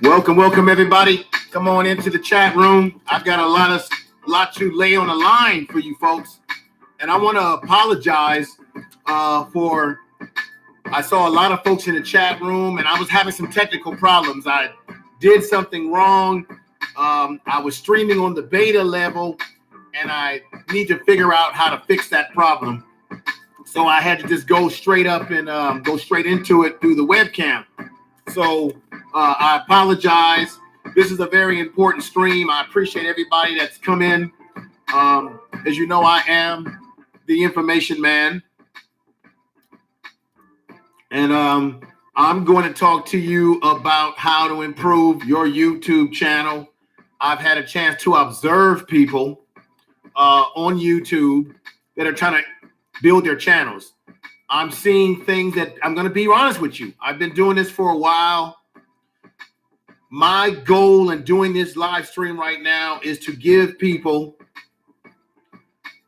Welcome everybody. Come on into the chat room. I've got a lot to lay on the line for you folks, and I want to apologize for. I saw a lot of folks in the chat room, and I was having some technical problems. I did something wrong. I was streaming on the beta level, and I need to figure out how to fix that problem. So I had to just go straight up and go straight into it through the webcam. So I apologize. This is a very important stream. I appreciate everybody that's come in. As you know, I am the information man. And I'm going to talk to you about how to improve your YouTube channel. I've had a chance to observe people on YouTube that are trying to build their channels. I'm seeing things that I'm going to be honest with you. I've been doing this for a while. My goal in doing this live stream right now is to give people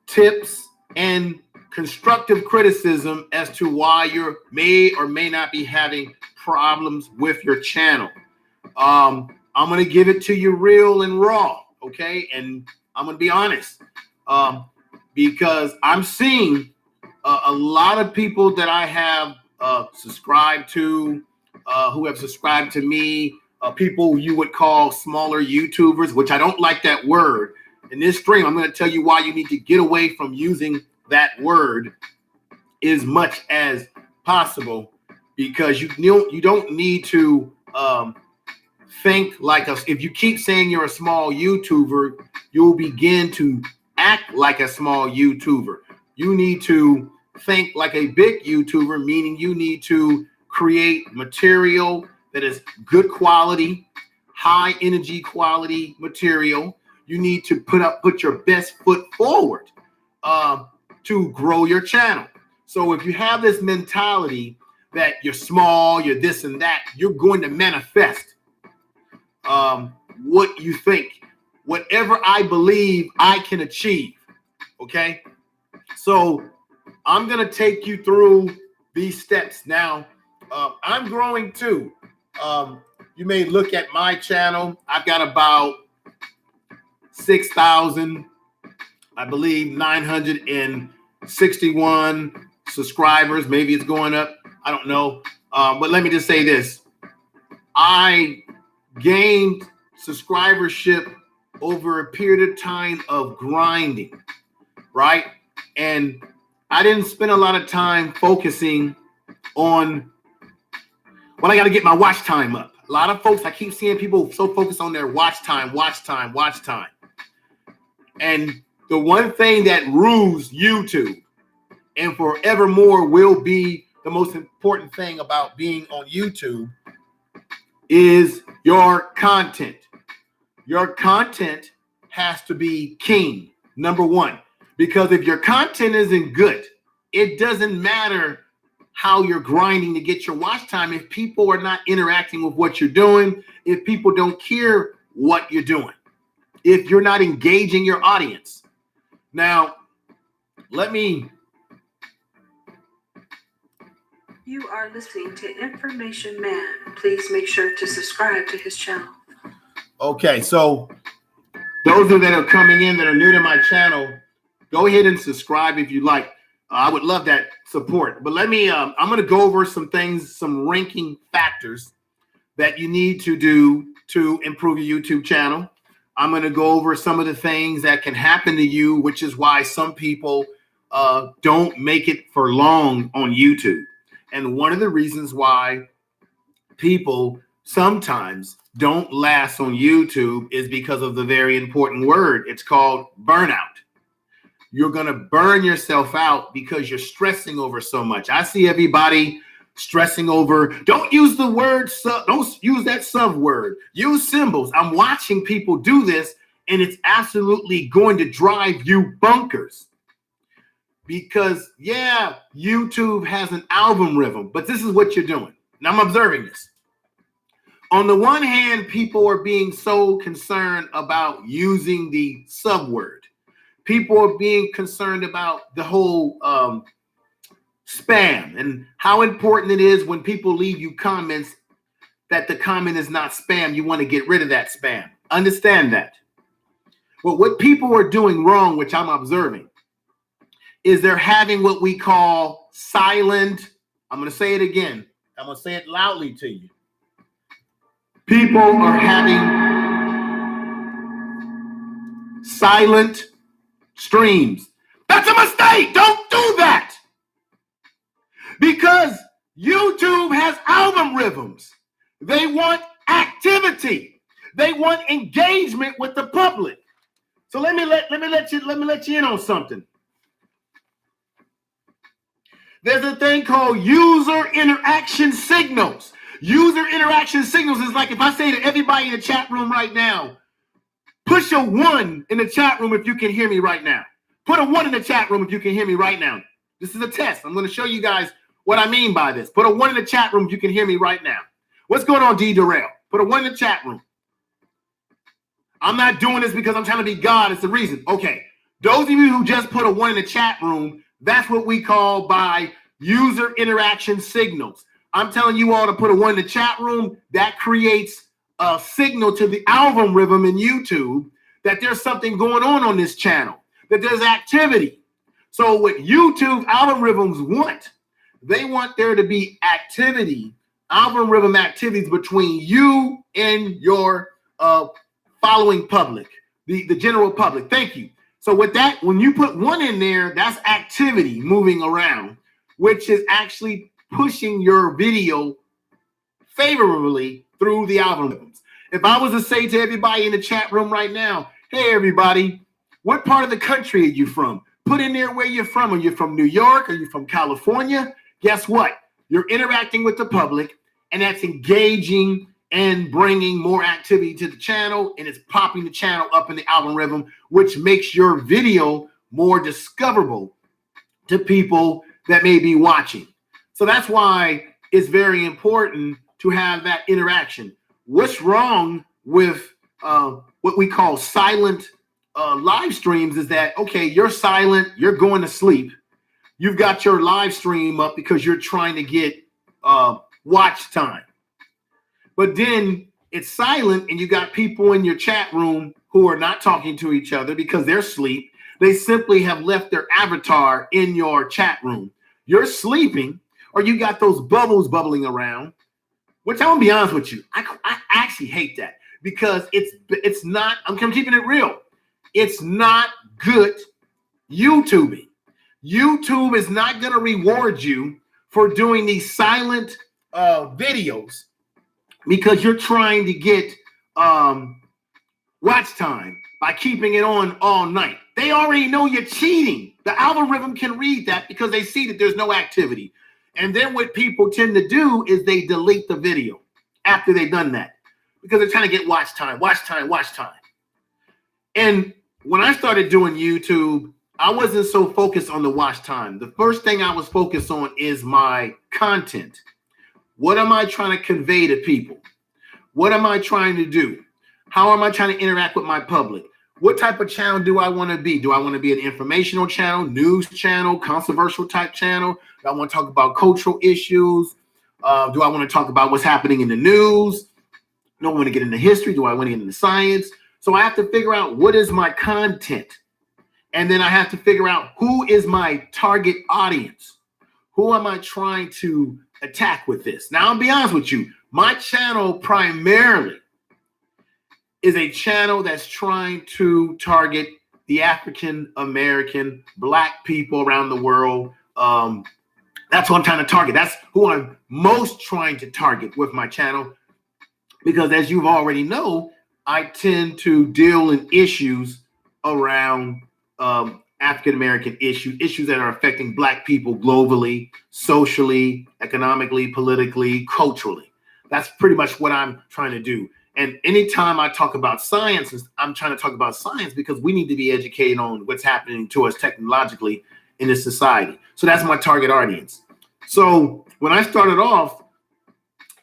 tips and constructive criticism as to why you may or may not be having problems with your channel. I'm going to give it to you real and raw, okay? And I'm going to be honest because I'm seeing a lot of people that I have subscribed to, who have subscribed to me, people you would call smaller YouTubers, which I don't like that word. In this stream, I'm going to tell you why you need to get away from using that word as much as possible, because you don't need to think like us. If you keep saying you're a small YouTuber, you'll begin to act like a small YouTuber. You need to think like a big YouTuber, meaning you need to create material that is good quality, high energy quality material. You need to put your best foot forward to grow your channel. So if you have this mentality that you're small, you're this and that, you're going to manifest what you think, whatever I believe I can achieve. Okay, so I'm going to take you through these steps. Now, I'm growing too. You may look at my channel. I've got about 6,000, I believe 961 subscribers. Maybe it's going up. I don't know. But let me just say this. I gained subscribership over a period of time of grinding, right? And I didn't spend a lot of time focusing on, well, I got to get my watch time up. A lot of folks, I keep seeing people so focused on their watch time. And the one thing that rules YouTube and forevermore will be the most important thing about being on YouTube is your content. Your content has to be king, number one. Because if your content isn't good, it doesn't matter how you're grinding to get your watch time. If people are not interacting with what you're doing, if people don't care what you're doing, if you're not engaging your audience. Now, You are listening to Information Man. Please make sure to subscribe to his channel. Okay, so those that are coming in that are new to my channel, go ahead and subscribe if you like. I would love that support. But let me, I'm going to go over some things, some ranking factors that you need to do to improve your YouTube channel. I'm going to go over some of the things that can happen to you, which is why some people don't make it for long on YouTube. And one of the reasons why people sometimes don't last on YouTube is because of the very important word. It's called burnout. You're going to burn yourself out because you're stressing over so much. I see everybody stressing over, don't use the word sub, don't use that sub word, use symbols. I'm watching people do this, and it's absolutely going to drive you bonkers. Because, yeah, YouTube has an album rhythm, but this is what you're doing. And I'm observing this. On the one hand, people are being so concerned about using the sub word. People are being concerned about the whole spam and how important it is when people leave you comments that the comment is not spam, you want to get rid of that spam. Understand that. But what people are doing wrong, which I'm observing, is they're having what we call silent. I'm going to say it again. I'm going to say it loudly to you. People are having silent streams. That's a mistake. Don't do that. Because YouTube has algorithms. They want activity. They want engagement with the public. So let me let you in on something. There's a thing called user interaction signals. User interaction signals is like if I say to everybody in the chat room right now, push a 1 in the chat room if you can hear me right now. Put a 1 in the chat room if you can hear me right now. This is a test. I'm going to show you guys what I mean by this. Put a 1 in the chat room if you can hear me right now. What's going on, D. Durrell? Put a 1 in the chat room. I'm not doing this because I'm trying to be God. It's the reason. Okay. Those of you who just put a 1 in the chat room, that's what we call by user interaction signals. I'm telling you all to put a 1 in the chat room. That creates a signal to the algorithm in YouTube that there's something going on this channel, that there's activity. So what YouTube algorithms want, they want there to be activity, algorithm activities between you and your following public, the general public. Thank you. So with that, when you put 1 in there, that's activity moving around, which is actually pushing your video favorably through the algorithms. If I was to say to everybody in the chat room right now, hey, everybody, what part of the country are you from? Put in there where you're from. Are you from New York? Are you from California? Guess what? You're interacting with the public, and that's engaging and bringing more activity to the channel, and it's popping the channel up in the algorithm, which makes your video more discoverable to people that may be watching. So that's why it's very important to have that interaction. What's wrong with what we call silent live streams is that, okay, you're silent, you're going to sleep. You've got your live stream up because you're trying to get watch time. But then it's silent and you got people in your chat room who are not talking to each other because they're asleep. They simply have left their avatar in your chat room. You're sleeping, or you got those bubbles bubbling around, which I'm gonna be honest with you, I actually hate that because it's not, I'm keeping it real. It's not good YouTubing. YouTube is not gonna reward you for doing these silent videos because you're trying to get watch time by keeping it on all night. They already know you're cheating. The algorithm can read that because they see that there's no activity. And then what people tend to do is they delete the video after they've done that because they're trying to get watch time. And when I started doing YouTube, I wasn't so focused on the watch time. The first thing I was focused on is my content. What am I trying to convey to people? What am I trying to do? How am I trying to interact with my public? What type of channel do I want to be? Do I want to be an informational channel, news channel, controversial type channel? Do I want to talk about cultural issues? Do I want to talk about what's happening in the news? Do I want to get into history? Do I want to get into science? So I have to figure out what is my content. And then I have to figure out who is my target audience. Who am I trying to attack with this? Now, I'll be honest with you. My channel primarily is a channel that's trying to target the African American, Black people around the world. That's what I'm trying to target. That's who I'm most trying to target with my channel. Because as you already know, I tend to deal in issues around African American issues that are affecting Black people globally, socially, economically, politically, culturally. That's pretty much what I'm trying to do. And anytime I talk about science, I'm trying to talk about science because we need to be educated on what's happening to us technologically in this society. So that's my target audience. So when I started off,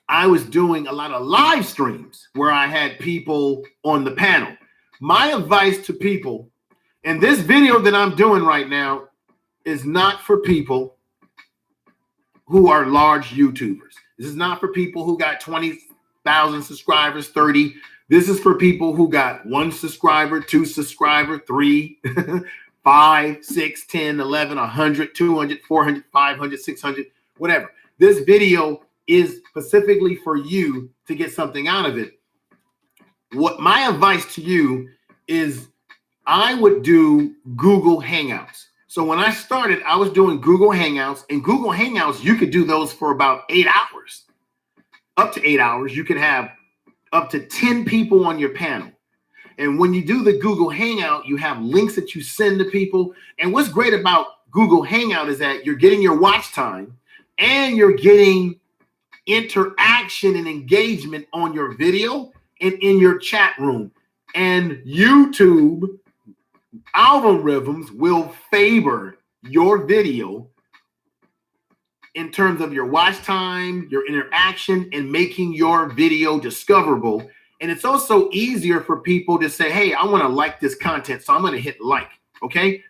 I was doing a lot of live streams where I had people on the panel. My advice to people, and this video that I'm doing right now is not for people who are large YouTubers. This is not for people who got 20 1,000 subscribers, 30. This is for people who got 1 subscriber, 2 subscriber, 3, 5, 6, 10, 11, 100, 200, 400, 500, 600, whatever. This video is specifically for you to get something out of it. What my advice to you is, I would do Google Hangouts. So when I started, I was doing Google Hangouts, and Google Hangouts, you could do those for about 8 hours, up to 8 hours. You could have up to 10 people on your panel. And when you do the Google Hangout, you have links that you send to people. And what's great about Google Hangout is that you're getting your watch time and you're getting interaction and engagement on your video and in your chat room. And YouTube algorithms will favor your video in terms of your watch time, your interaction, and making your video discoverable. And it's also easier for people to say, hey, I want to like this content, so I'm going to hit like, okay?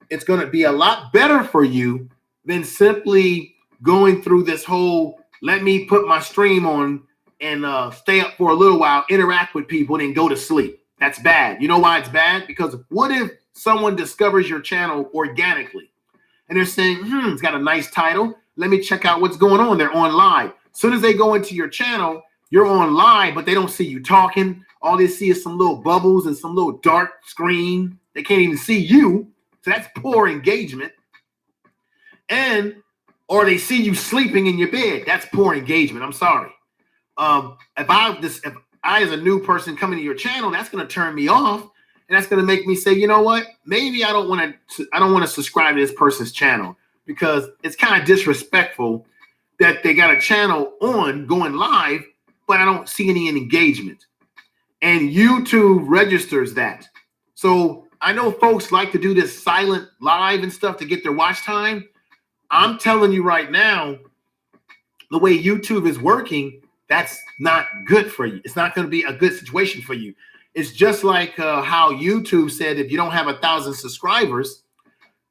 It's going to be a lot better for you than simply going through this whole, let me put my stream on and stay up for a little while, interact with people, and then go to sleep. That's bad. You know why it's bad? Because what if someone discovers your channel organically and they're saying, it's got a nice title. Let me check out what's going on. They're on live. As soon as they go into your channel, you're on live, but they don't see you talking. All they see is some little bubbles and some little dark screen. They can't even see you. So that's poor engagement. Or they see you sleeping in your bed. That's poor engagement. I'm sorry. If I, as a new person coming to your channel, that's going to turn me off, and that's going to make me say, you know what? Maybe I don't want to subscribe to this person's channel, because it's kind of disrespectful that they got a channel on going live, but I don't see any engagement. And YouTube registers that. So I know folks like to do this silent live and stuff to get their watch time. I'm telling you right now, the way YouTube is working, that's not good for you. It's not going to be a good situation for you. It's just like how YouTube said, if you don't have 1,000 subscribers,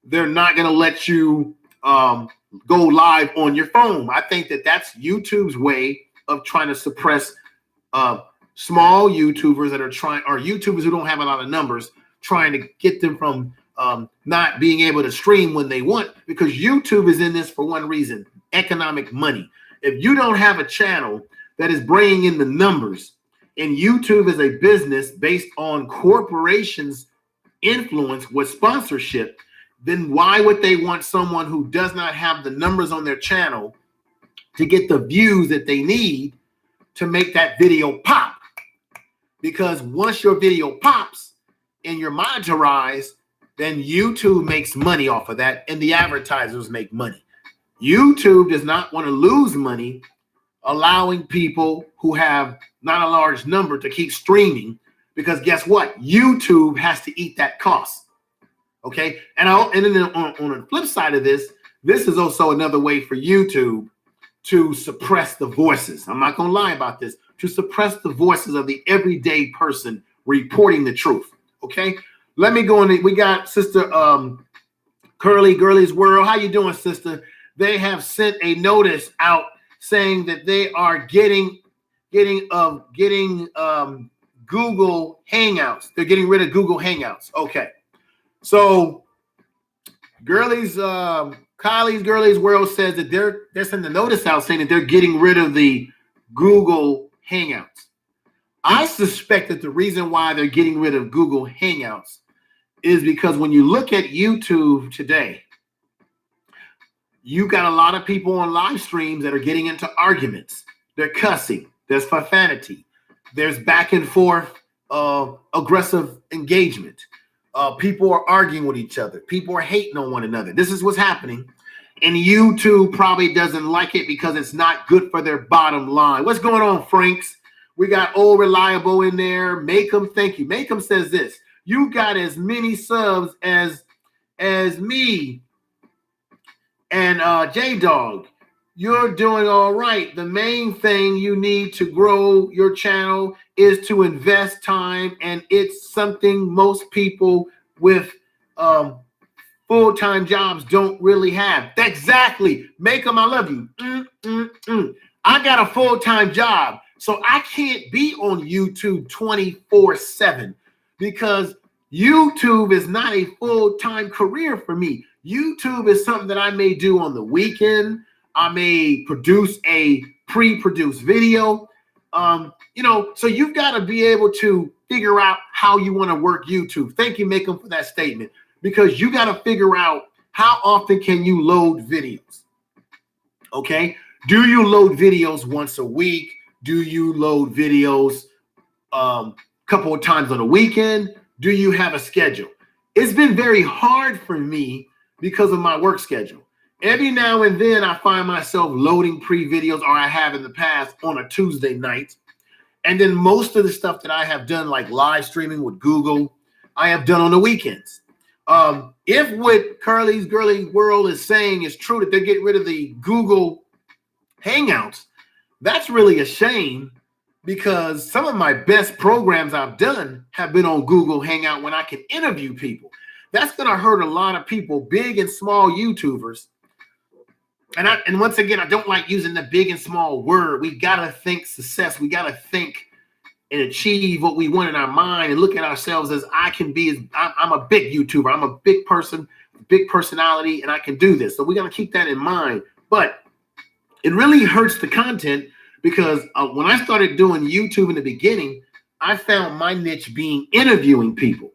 they're not going to let you go live on your phone. I think that that's YouTube's way of trying to suppress small YouTubers that are trying, or YouTubers who don't have a lot of numbers, trying to get them from not being able to stream when they want, because YouTube is in this for one reason: economic money. If you don't have a channel that is bringing in the numbers, and YouTube is a business based on corporations' influence with sponsorship, then why would they want someone who does not have the numbers on their channel to get the views that they need to make that video pop? Because once your video pops and you're monetized, then YouTube makes money off of that, and the advertisers make money. YouTube does not want to lose money allowing people who have not a large number to keep streaming, because guess what? YouTube has to eat that cost. Okay. And then on the flip side of this is also another way for YouTube to suppress the voices. I'm not going to lie about this, to suppress the voices of the everyday person reporting the truth. Okay. Let me go in. We got Sister Curly Girly's World. How you doing, sister? They have sent a notice out saying that they are getting Google Hangouts. They're getting rid of Google Hangouts. Okay. So Kylie's Girly's World says that they're sending a notice out saying that they're getting rid of the Google Hangouts. I suspect that the reason why they're getting rid of Google Hangouts is because when you look at YouTube today, you got a lot of people on live streams that are getting into arguments. They're cussing. There's profanity. There's back and forth, aggressive engagement. People are arguing with each other. People are hating on one another. This is what's happening. And YouTube probably doesn't like it because it's not good for their bottom line. What's going on, Franks? We got Old Reliable in there. Makem, thank you. Makem says this: you got as many subs as me and J-Dog. You're doing all right. The main thing you need to grow your channel is to invest time, and it's something most people with full-time jobs don't really have. Exactly. Makem, I love you. I got a full-time job. So I can't be on YouTube 24/7 because YouTube is not a full-time career for me. YouTube is something that I may do on the weekend. I may produce a pre-produced video. So you've got to be able to figure out how you want to work YouTube. Thank you, Macon, for that statement, because you got to figure out how often can you load videos. Okay. Do you load videos once a week? Do you load videos a couple of times on a weekend? Do you have a schedule? It's been very hard for me because of my work schedule. Every now and then I find myself loading pre-videos, or I have in the past, on a Tuesday night. And then most of the stuff that I have done, like live streaming with Google, I have done on the weekends. If what Curly's Girly World is saying is true, that they're getting rid of the Google Hangouts, that's really a shame, because some of my best programs I've done have been on Google Hangout when I can interview people. That's going to hurt a lot of people, big and small YouTubers. And once again, I don't like using the big and small word. We got to think success. We got to think and achieve what we want in our mind and look at ourselves as I can be. I'm a big YouTuber. I'm a big person, big personality, and I can do this. So we're going to keep that in mind. But it really hurts the content, because when I started doing YouTube in the beginning, I found my niche being interviewing people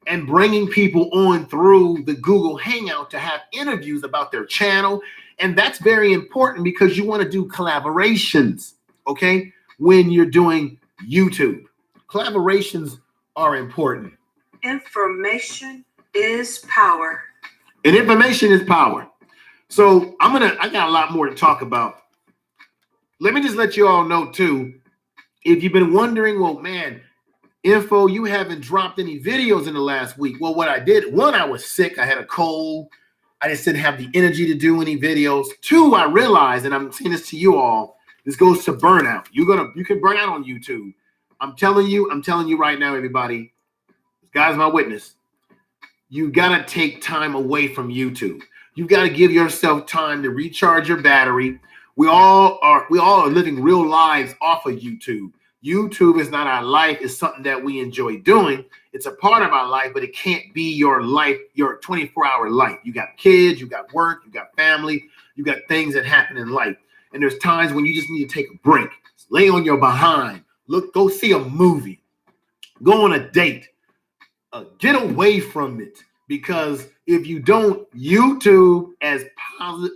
and bringing people on through the Google Hangout to have interviews about their channel. And that's very important, because you want to do collaborations, okay? When you're doing YouTube, collaborations are important. Information is power. And information is power. So I got a lot more to talk about. Let me just let you all know too, if you've been wondering, well, man, Info, you haven't dropped any videos in the last week. Well, what I did, one, I was sick. I had a cold. I just didn't have the energy to do any videos. Two, I realized, and I'm saying this to you all, this goes to burnout. You can burn out on YouTube. I'm telling you right now, everybody, this guy's my witness. You got to take time away from YouTube. You got to give yourself time to recharge your battery. We all are living real lives off of YouTube. YouTube is not our life. It's something that we enjoy doing. It's a part of our life, but it can't be your life, your 24-hour life. You got kids, you got work, you got family, you got things that happen in life. And there's times when you just need to take a break, lay on your behind, go see a movie, go on a date, get away from it. Because if you don't, YouTube, as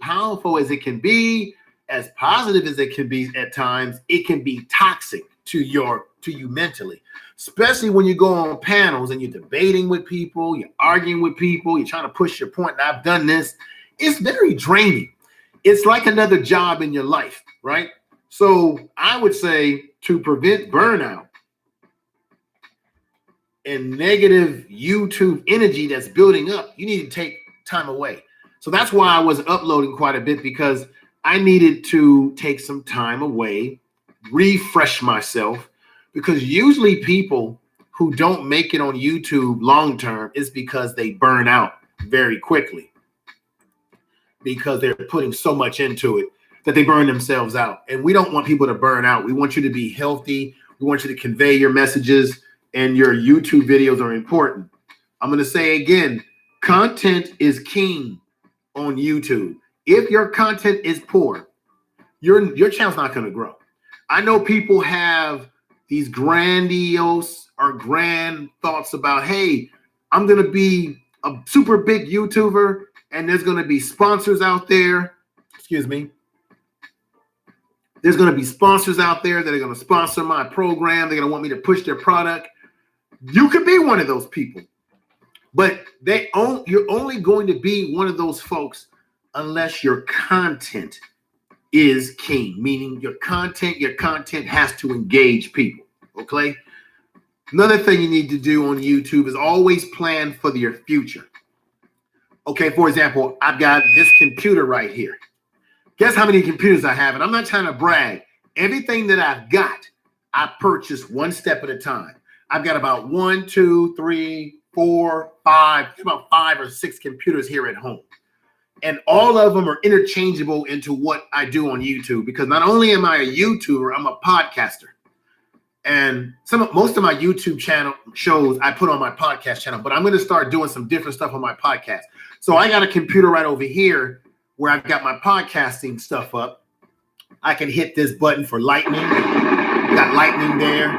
powerful as it can be, as positive as it can be at times, it can be toxic to you mentally, especially when you go on panels and you're debating with people, you're arguing with people, you're trying to push your point. And I've done this. It's very draining. It's like another job in your life, right? So I would say, to prevent burnout and negative YouTube energy that's building up, you need to take time away. So that's why I was uploading quite a bit, because I needed to take some time away, refresh myself, because usually people who don't make it on YouTube long term is because they burn out very quickly, because they're putting so much into it that they burn themselves out. And we don't want people to burn out. We want you to be healthy. We want you to convey your messages, and your YouTube videos are important. I'm going to say again, content is king on YouTube. If your content is poor, your channel's not going to grow. I know people have these grandiose or grand thoughts about, hey, I'm going to be a super big YouTuber, and there's going to be sponsors out there. Excuse me. There's going to be sponsors out there that are going to sponsor my program. They're going to want me to push their product. You could be one of those people, but you're only going to be one of those folks unless your content is king, meaning your content has to engage people, okay? Another thing you need to do on YouTube is always plan for your future. Okay, for example, I've got this computer right here. Guess how many computers I have? And I'm not trying to brag. Everything that I've got, I purchase one step at a time. I've got about 1, 2, 3, 4, 5, about 5 or 6 computers here at home. And all of them are interchangeable into what I do on YouTube, because not only am I a YouTuber, I'm a podcaster. And most of my YouTube channel shows I put on my podcast channel, but I'm going to start doing some different stuff on my podcast. So I got a computer right over here where I've got my podcasting stuff up. I can hit this button for lightning. Got lightning there.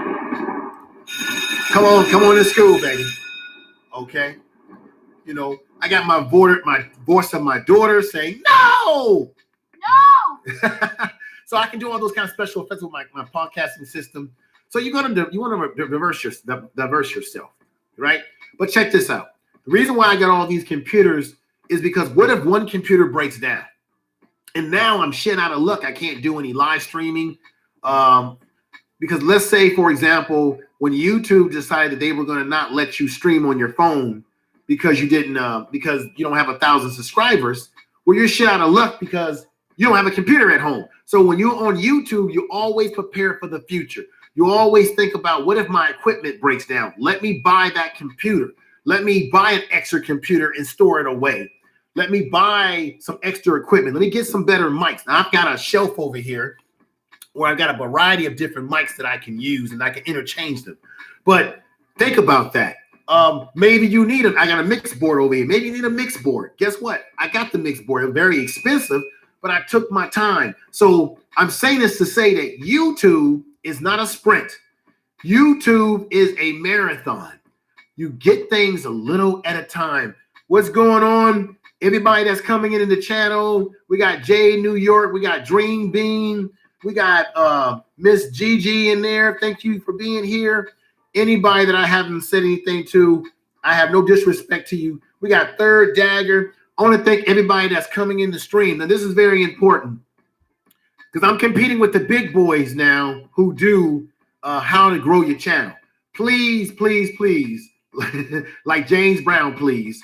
Come on to school, baby. Okay. You know, I got my voice of my daughter saying, no. So I can do all those kind of special effects with my podcasting system. So you want to diverse yourself, right? But check this out. The reason why I got all these computers is because what if one computer breaks down? And now I'm shit out of luck. I can't do any live streaming. Because let's say, for example, when YouTube decided that they were going to not let you stream on your phone because you because you don't have 1,000 subscribers, well, you're shit out of luck because you don't have a computer at home. So when you're on YouTube, you always prepare for the future. You always think about, what if my equipment breaks down? Let me buy that computer. Let me buy an extra computer and store it away. Let me buy some extra equipment. Let me get some better mics. Now I've got a shelf over here where I've got a variety of different mics that I can use and I can interchange them. But think about that. Maybe you need I got a mix board over here. Maybe you need a mix board. Guess what? I got the mix board. It's very expensive, but I took my time. So I'm saying this to say that YouTube is not a sprint. YouTube is a marathon. You get things a little at a time. What's going on? Everybody that's coming in the channel, we got Jay New York, we got Dream Bean, we got Miss Gigi in there. Thank you for being here. Anybody that I haven't said anything to, I have no disrespect to you. We got Third Dagger. I want to thank everybody that's coming in the stream. Now, this is very important because I'm competing with the big boys now who do how to grow your channel. Please, please, please, like James Brown, please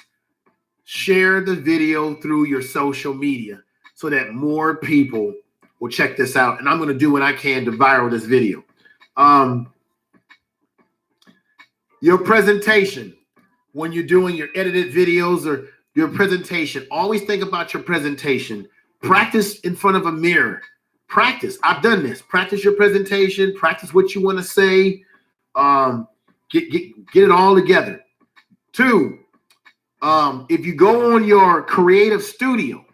share the video through your social media so that more people will check this out. And I'm going to do what I can to viral this video. Your presentation, when you're doing your edited videos or your presentation, always think about your presentation. Practice in front of a mirror. Practice. I've done this. Practice your presentation. Practice what you want to say. Get it all together. 2, if you go on your creative studio,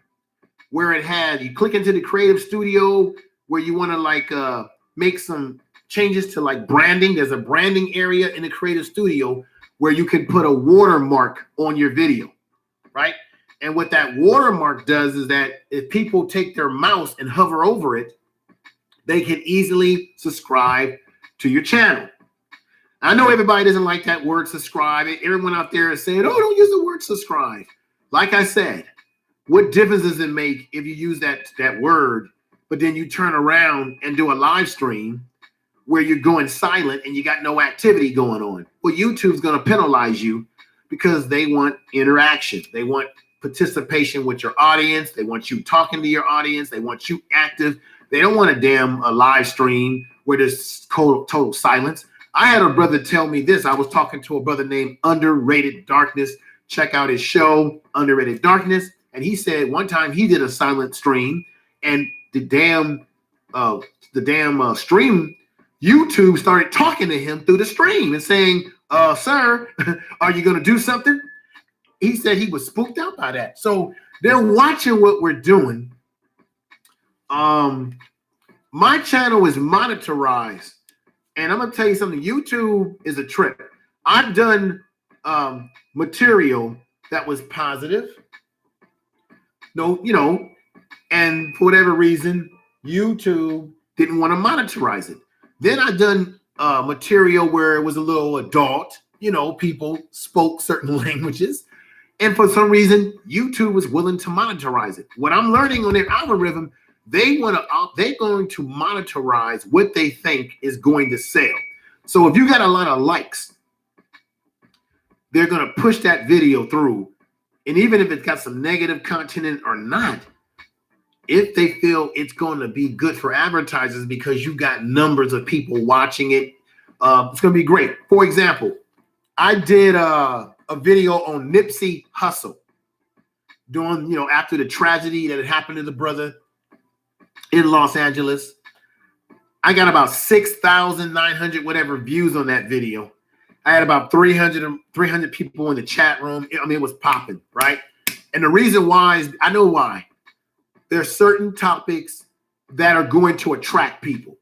where it has, you click into the creative studio where you want to make some changes to branding. There's a branding area in the creative studio where you can put a watermark on your video, right? And what that watermark does is that if people take their mouse and hover over it, they can easily subscribe to your channel. I know everybody doesn't like that word subscribe. Everyone out there is saying, oh, don't use the word subscribe. Like I said, what difference does it make if you use that word, but then you turn around and do a live stream where you're going silent and you got no activity going on? Well, YouTube's going to penalize you because they want interaction. They want participation with your audience. They want you talking to your audience. They want you active. They don't want a live stream where there's total silence. I had a brother tell me this. I was talking to a brother named Underrated Darkness. Check out his show, Underrated Darkness. And he said one time he did a silent stream, and the damn stream, YouTube started talking to him through the stream and saying, sir, are you going to do something? He said he was spooked out by that. So they're watching what we're doing. My channel is monetized. And I'm going to tell you something. YouTube is a trip. I've done material that was positive. And for whatever reason, YouTube didn't want to monetize it. Then I've done material where it was a little adult. People spoke certain languages. And for some reason, YouTube was willing to monetize it. What I'm learning on their algorithm, they're going to monetize what they think is going to sell. So if you got a lot of likes, they're going to push that video through. And even if it's got some negative content in it or not, if they feel it's going to be good for advertisers because you got numbers of people watching it, it's going to be great. For example, I did a video on Nipsey Hussle during, after the tragedy that had happened to the brother in Los Angeles. I got about 6,900 whatever views on that video. I had about 300 people in the chat room. I mean, it was popping, right? And the reason why is, I know why. There's certain topics that are going to attract people.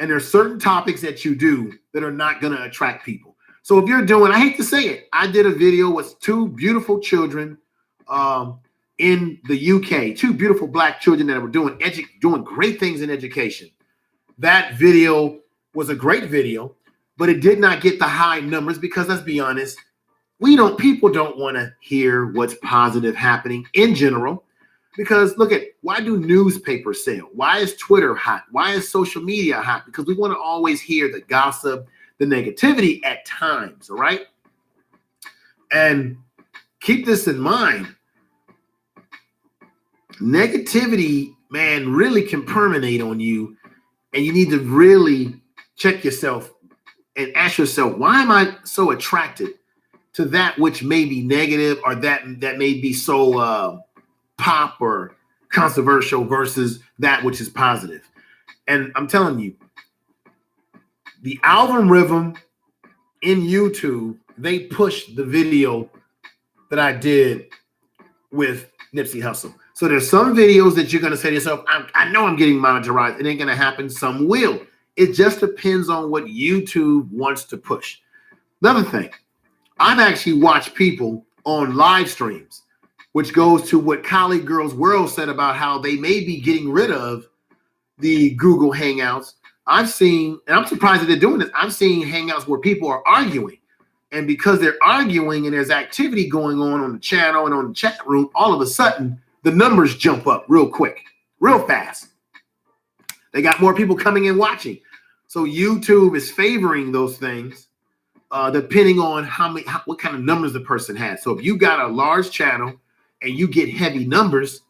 And there's certain topics that you do that are not going to attract people. So if you're doing, I hate to say it, I did a video with two beautiful children in the UK, two beautiful black children that were doing great things in education. That video was a great video, but it did not get the high numbers because, let's be honest, people don't want to hear what's positive happening in general. Because look at, why do newspapers sell? Why is Twitter hot? Why is social media hot? Because we want to always hear the gossip, the negativity at times, all right? And keep this in mind. Negativity, man, really can permeate on you. And you need to really check yourself and ask yourself, why am I so attracted to that which may be negative, or that may be so pop or controversial versus that which is positive? And I'm telling you, the algorithm in YouTube, they push the video that I did with Nipsey Hussle. So there's some videos that you're going to say to yourself, I know I'm getting monetized. It ain't going to happen. Some will. It just depends on what YouTube wants to push. Another thing, I've actually watched people on live streams, which goes to what Colleague Girls World said about how they may be getting rid of the Google Hangouts. I've seen, and I'm surprised that they're doing this, I've seen Hangouts where people are arguing. And because they're arguing and there's activity going on the channel and on the chat room, all of a sudden, the numbers jump up real quick, real fast. They got more people coming in watching. So YouTube is favoring those things depending on what kind of numbers the person has. So if you got a large channel and you get heavy numbers,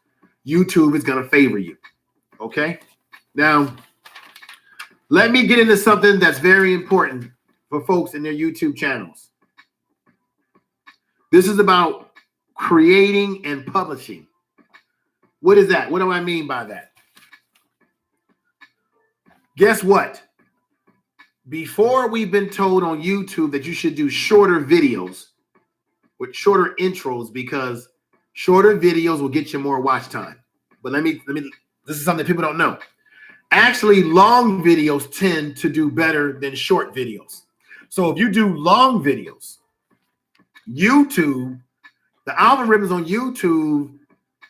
YouTube is going to favor you. Okay. Now, let me get into something that's very important for folks in their YouTube channels. This is about creating and publishing. What is that? What do I mean by that? Guess what? Before, we've been told on YouTube that you should do shorter videos with shorter intros, because shorter videos will get you more watch time. But let me, this is something people don't know. Actually, long videos tend to do better than short videos. So if you do long videos, YouTube, the algorithms on YouTube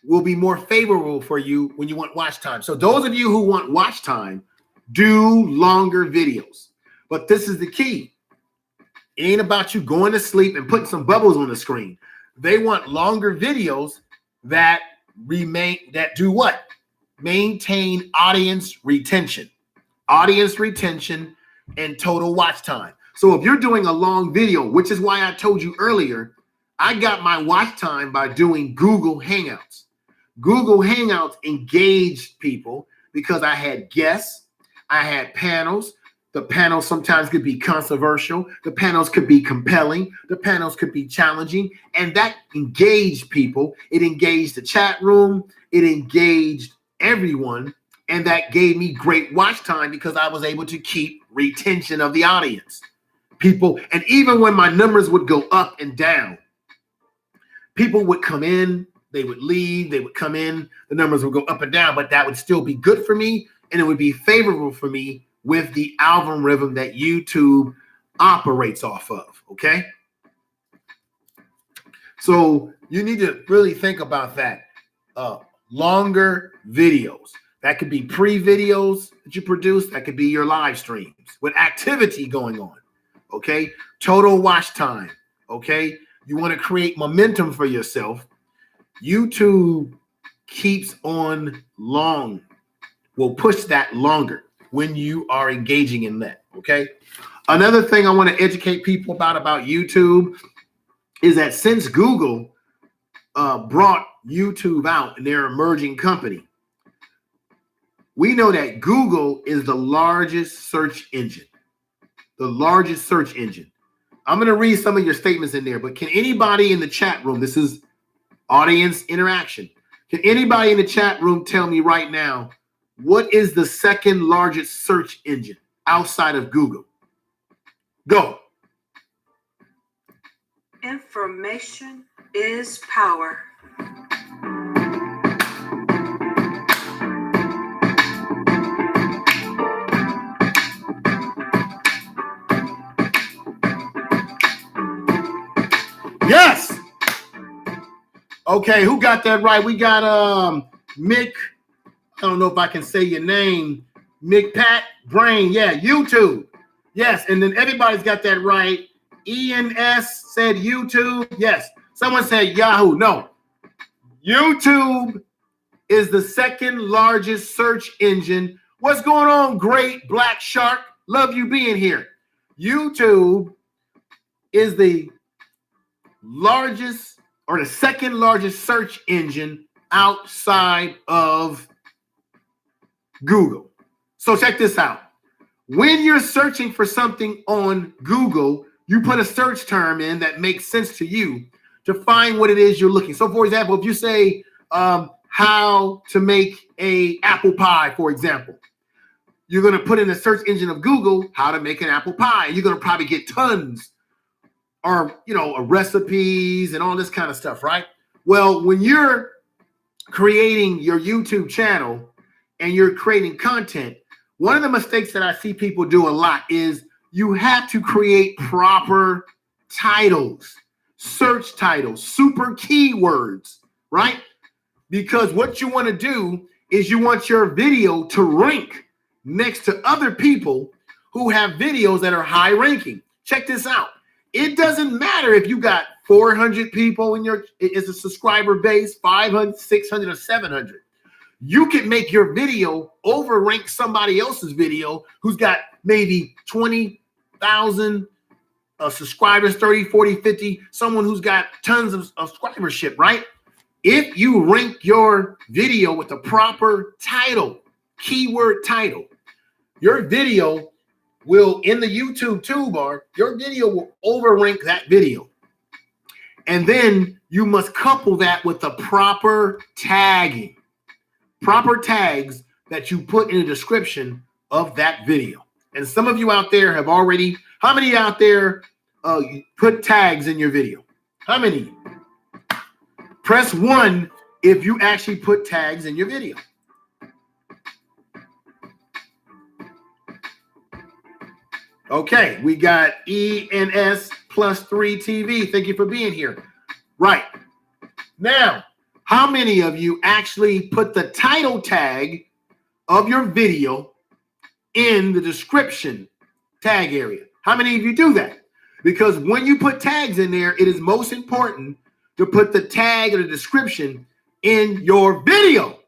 will be more favorable for you when you want watch time. So those of you who want watch time, do longer videos. But this is the key. It ain't about you going to sleep and putting some bubbles on the screen. They want longer videos that do what? Maintain audience retention and total watch time. So if you're doing a long video, which is why I told you earlier, I got my watch time by doing Google Hangouts. Google Hangouts engaged people because I had guests, I had panels. The panels sometimes could be controversial. The panels could be compelling. The panels could be challenging. And that engaged people. It engaged the chat room. It engaged everyone. And that gave me great watch time because I was able to keep retention of the audience. People, and even when my numbers would go up and down, people would come in, they would leave, they would come in, the numbers would go up and down, but that would still be good for me, and it would be favorable for me with the algorithm that YouTube operates off of, okay? So you need to really think about that. Longer videos. That could be pre-videos that you produce. That could be your live streams with activity going on, okay? Total watch time, okay? You want to create momentum for yourself. YouTube keeps on long, will push that longer when you are engaging in that, okay? Another thing I want to educate people about YouTube is that since Google brought YouTube out and their emerging company, we know that Google is the largest search engine, the largest search engine. I'm going to read some of your statements in there, but can anybody in the chat room, this is audience interaction, can anybody in the chat room tell me right now What is the second largest search engine outside of Google? Go. Information is power. Yes. Okay, who got that right? We got Mick. I don't know if I can say your name. Mick Pat Brain. Yeah, YouTube. Yes, and then everybody's got that right. ENS said YouTube. Yes. Someone said Yahoo. No. YouTube is the second largest search engine. What's going on, Great Black Shark? Love you being here. YouTube is the largest or the second largest search engine outside of Google. So check this out. When you're searching for something on Google, you put a search term in that makes sense to you to find what it is you're looking. So for example, if you say how to make a apple pie, for example, you're going to put in the search engine of Google, how to make an apple pie. You're going to probably get tons or, recipes and all this kind of stuff, right? Well, when you're creating your YouTube channel and you're creating content, one of the mistakes that I see people do a lot is you have to create proper titles, search titles, super keywords, right? Because what you want to do is you want your video to rank next to other people who have videos that are high ranking. Check this out. It doesn't matter if you got 400 people in it's a subscriber base, 500, 600, or 700. You can make your video overrank somebody else's video who's got maybe 20,000 subscribers, 30, 40, 50, someone who's got tons of subscribership, right? If you rank your video with the proper title, keyword title, your video will, in the YouTube toolbar, your video will overrank that video. And then you must couple that with the proper tagging, proper tags that you put in the description of that video. And some of you out there have already, how many out there put tags in your video? How many? Press 1 if you actually put tags in your video. Okay, we got ENS +3 TV. Thank you for being here. Right. Now, how many of you actually put the title tag of your video in the description tag area? How many of you do that? Because when you put tags in there, it is most important to put the tag or the description in your video.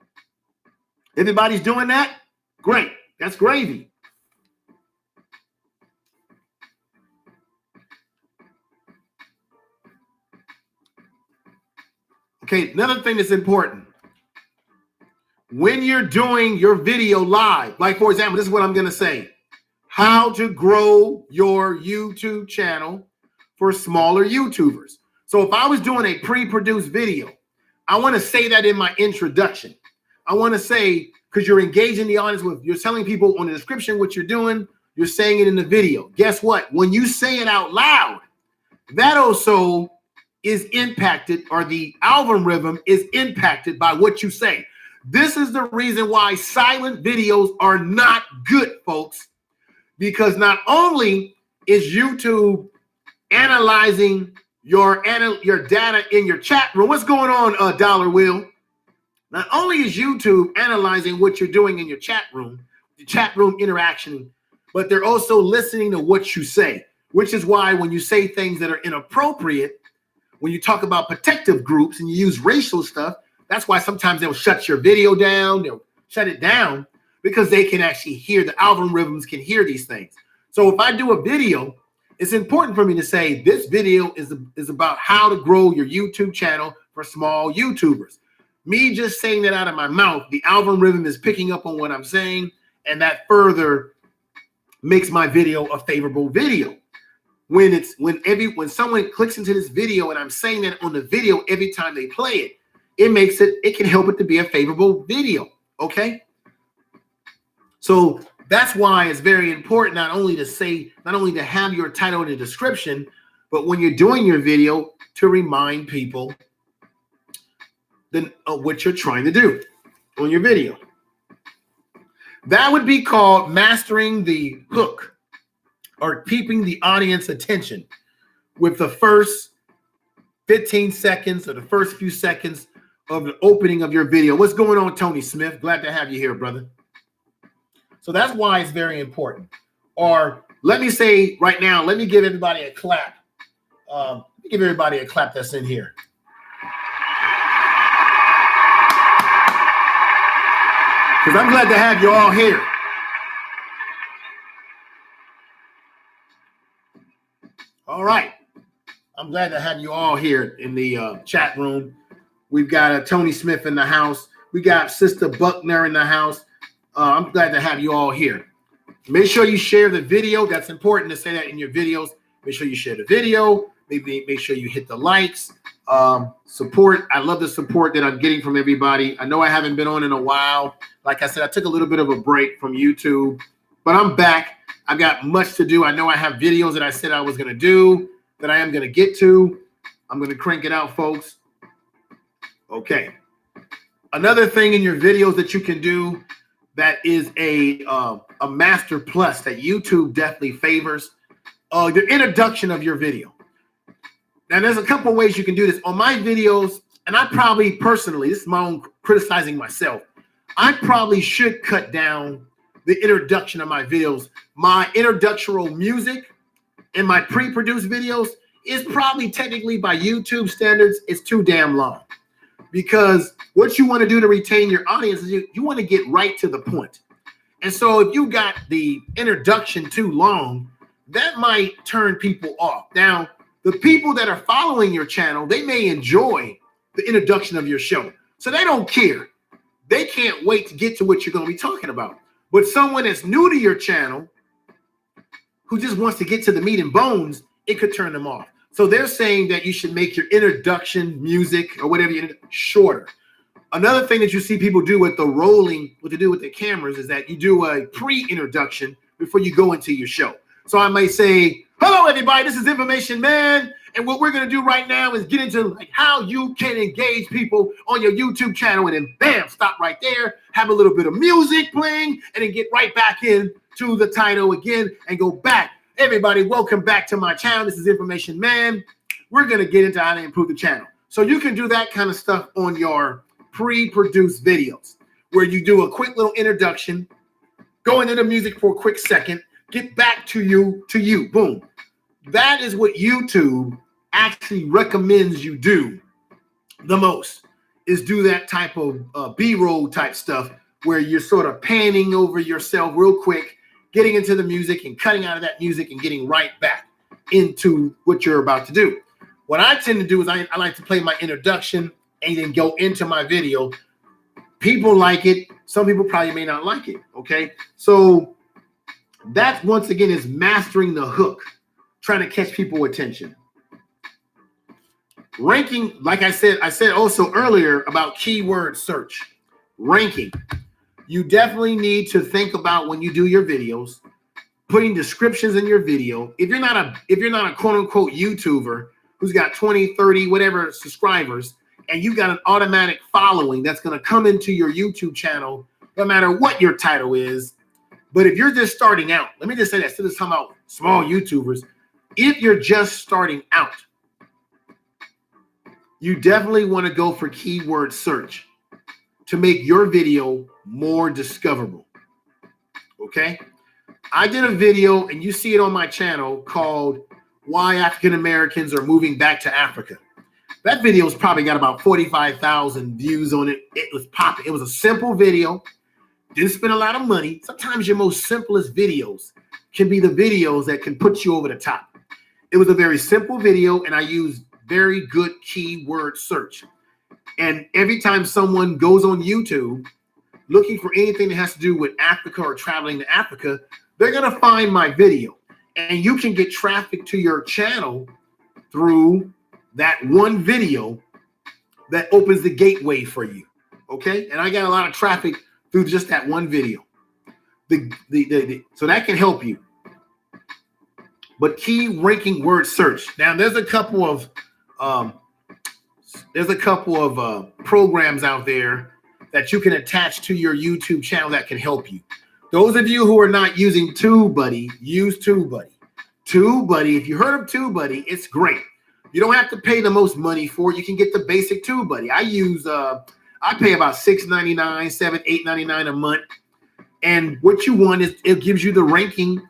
Everybody's doing that? Great. That's gravy. Okay, another thing that's important. When you're doing your video live, like for example, this is what I'm going to say. How to grow your YouTube channel for smaller YouTubers. So if I was doing a pre-produced video, I want to say that in my introduction. I want to say, because you're engaging the audience with, you're telling people on the description what you're doing, you're saying it in the video. Guess what? When you say it out loud, that also is impacted, or the algorithm is impacted by what you say. This is the reason why silent videos are not good, folks, because not only is YouTube analyzing your data in your chat room. What's going on, Dollar Will? Not only is YouTube analyzing what you're doing in your chat room, the chat room interaction, but they're also listening to what you say, which is why when you say things that are inappropriate, when you talk about protective groups and you use racial stuff, that's why sometimes they'll shut your video down. They'll shut it down because they can actually hear, the algorithms can hear these things. So if I do a video, it's important for me to say this video is about how to grow your YouTube channel for small YouTubers. Me just saying that out of my mouth, the algorithm is picking up on what I'm saying, and that further makes my video a favorable video. When someone clicks into this video and I'm saying that on the video every time they play it, it can help it to be a favorable video. Okay. So that's why it's very important not only to have your title in the description, but when you're doing your video, to remind people what you're trying to do on your video. That would be called mastering the hook, or keeping the audience attention with the first 15 seconds or the first few seconds of the opening of your video. What's going on, Tony Smith? Glad to have you here, brother. So that's why it's very important. Or let me say right now, let me give everybody a clap. Let me give everybody a clap that's in here. Because I'm glad to have you all here. All right. I'm glad to have you all here in the chat room. We've got Tony Smith in the house. We got Sister Buckner in the house. I'm glad to have you all here. Make sure you share the video. That's important to say that in your videos. Make sure you share the video. Make sure you hit the likes. Support. I love the support that I'm getting from everybody. I know I haven't been on in a while. Like I said, I took a little bit of a break from YouTube, but I'm back. I've got much to do. I know I have videos that I said I was going to do that I am going to get to. I'm going to crank it out, folks. Okay. Another thing in your videos that you can do that is a master plus that YouTube definitely favors, the introduction of your video. Now, there's a couple ways you can do this. On my videos, and I probably personally, this is my own criticizing myself, I probably should cut down the introduction of my videos. My introductory music in my pre-produced videos is probably technically by YouTube standards, it's too damn long. Because what you want to do to retain your audience is you want to get right to the point. And so if you got the introduction too long, that might turn people off. Now, the people that are following your channel, they may enjoy the introduction of your show. So they don't care. They can't wait to get to what you're going to be talking about. But someone that's new to your channel, who just wants to get to the meat and bones, it could turn them off. So they're saying that you should make your introduction music or whatever shorter. Another thing that you see people do with the rolling, what to do with the cameras, is that you do a pre-introduction before you go into your show. So I may say, hello, everybody, this is Information Man. And what we're going to do right now is get into like how you can engage people on your YouTube channel. And then bam, stop right there, have a little bit of music playing, and then get right back into the title again and go back. Everybody, welcome back to my channel. This is Information Man. We're going to get into how to improve the channel. So you can do that kind of stuff on your pre-produced videos where you do a quick little introduction, go into the music for a quick second, get back to you, boom. That is what YouTube actually recommends you do the most, is do that type of B-roll type stuff where you're sort of panning over yourself real quick, getting into the music and cutting out of that music and getting right back into what you're about to do. What I tend to do is I like to play my introduction and then go into my video. People like it. Some people probably may not like it, okay? So that, once again, is mastering the hook, trying to catch people's attention. Ranking, like I said also earlier about keyword search. Ranking. You definitely need to think about when you do your videos, putting descriptions in your video. If you're not a quote unquote YouTuber who's got 20, 30, whatever subscribers, and you got an automatic following that's going to come into your YouTube channel, no matter what your title is. But if you're just starting out, let me just say that, instead of talking about small YouTubers, if you're just starting out, you definitely want to go for keyword search to make your video more discoverable. Okay? I did a video, and you see it on my channel, called Why African Americans Are Moving Back to Africa. That video's probably got about 45,000 views on it. It was popping. It was a simple video. Didn't spend a lot of money. Sometimes your most simplest videos can be the videos that can put you over the top. It was a very simple video, and I used very good keyword search. And every time someone goes on YouTube looking for anything that has to do with Africa or traveling to Africa, they're going to find my video. And you can get traffic to your channel through that one video that opens the gateway for you. Okay? And I got a lot of traffic through just that one video. So that can help you. But key ranking word search. Now there's a couple of programs out there that you can attach to your YouTube channel that can help you. Those of you who are not using TubeBuddy, use TubeBuddy. TubeBuddy, if you heard of TubeBuddy, it's great. You don't have to pay the most money for it. You can get the basic TubeBuddy. I pay about $6.99, $8.99 a month. And what you want is it gives you the ranking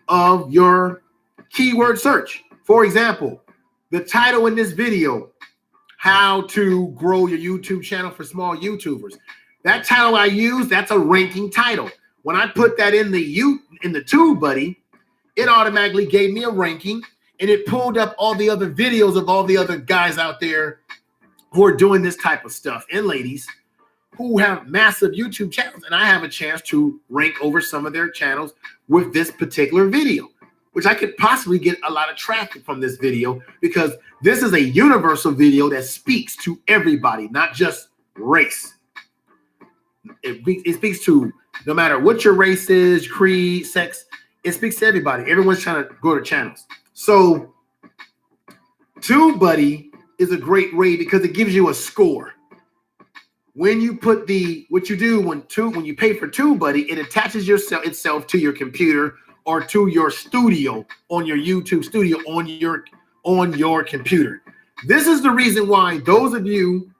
of your keyword search. For example, the title in this video, how to grow your YouTube channel for small YouTubers. That title I use, that's a ranking title. When I put that in the TubeBuddy, it automatically gave me a ranking, and it pulled up all the other videos of all the other guys out there who are doing this type of stuff, and ladies who have massive YouTube channels, and I have a chance to rank over some of their channels with this particular video, which I could possibly get a lot of traffic from this video, because this is a universal video that speaks to everybody, not just race. It speaks to no matter what your race is, creed, sex. It speaks to everybody. Everyone's trying to grow their channels. So TubeBuddy is a great way because it gives you a score. When you put what you do when you pay for TubeBuddy, it attaches itself to your computer or to your studio on your YouTube studio on your computer. This is the reason why those of you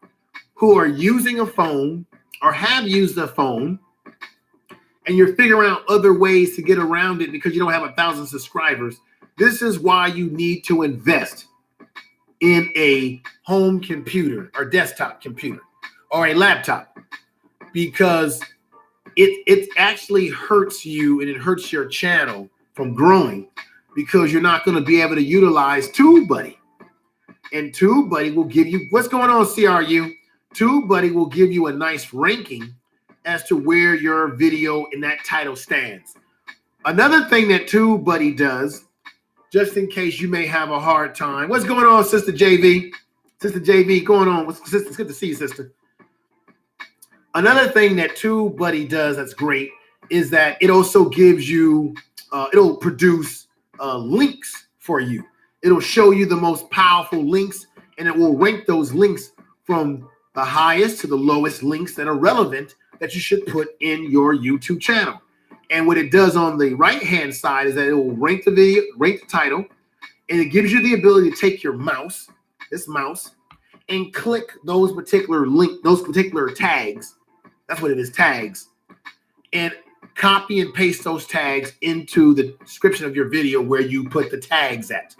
who are using a phone or have used a phone and you're figuring out other ways to get around it because you don't have 1,000 subscribers, this is why you need to invest in a home computer or desktop computer or a laptop, because it actually hurts you and it hurts your channel from growing, because you're not going to be able to utilize TubeBuddy. And TubeBuddy will give you, what's going on, CRU? TubeBuddy will give you a nice ranking as to where your video in that title stands. Another thing that TubeBuddy does, just in case you may have a hard time. What's going on, Sister JV? Sister JV, going on? It's good to see you, sister. Another thing that TubeBuddy does that's great is that it also gives you, it'll produce links for you. It'll show you the most powerful links, and it will rank those links from the highest to the lowest links that are relevant that you should put in your YouTube channel. And what it does on the right-hand side is that it will rank the video, rank the title, and it gives you the ability to take your mouse, and click those particular tags. That's what it is, tags, and copy and paste those tags into the description of your video where you put the tags at.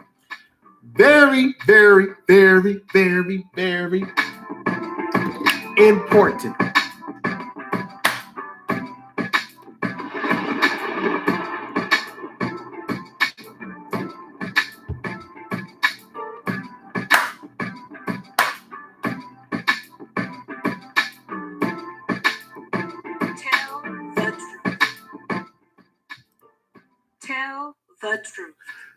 Very, very, very, very, very important. Tell the truth.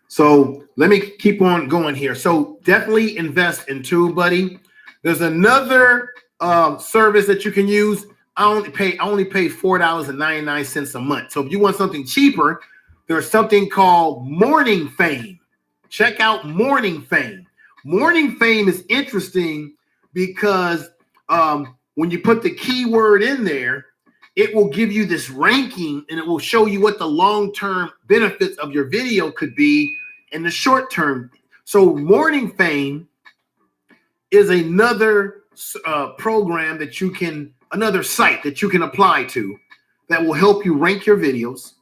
So let me keep on going here. So definitely invest in TubeBuddy. There's another service that you can use. I only pay $4.99 a month. So if you want something cheaper, there's something called Morning Fame. Check out Morning Fame. Morning Fame is interesting because when you put the keyword in there, it will give you this ranking, and it will show you what the long-term benefits of your video could be in the short term. So Morning Fame is another program that you can, another site that you can apply to that will help you rank your videos.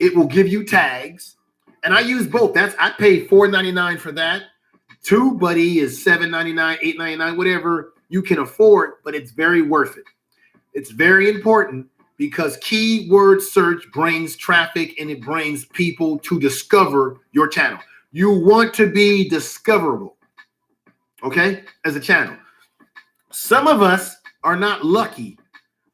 It will give you tags, and I use both. I pay $4.99 for that. TubeBuddy is $7.99, $8.99, whatever you can afford, but it's very worth it. It's very important because keyword search brings traffic and it brings people to discover your channel. You want to be discoverable, okay, as a channel. Some of us are not lucky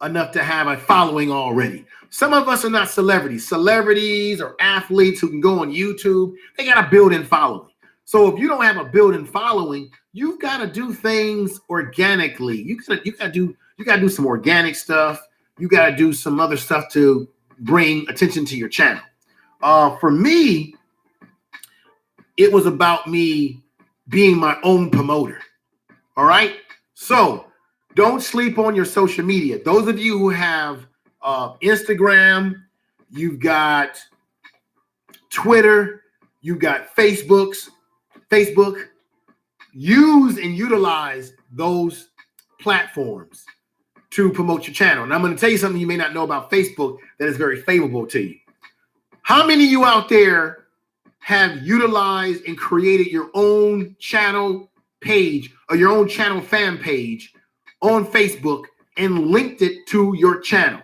enough to have a following already. Some of us are not celebrities. Celebrities or athletes who can go on YouTube, they got a built-in following. So if you don't have a built-in following, you've got to do things organically. You got to do some organic stuff. You got to do some other stuff to bring attention to your channel. For me, it was about me being my own promoter. All right. So don't sleep on your social media. Those of you who have Instagram, you've got Twitter, you've got Facebook, use and utilize those platforms to promote your channel. And I'm going to tell you something you may not know about Facebook that is very favorable to you. How many of you out there have utilized and created your own channel page or your own channel fan page on Facebook and linked it to your channel?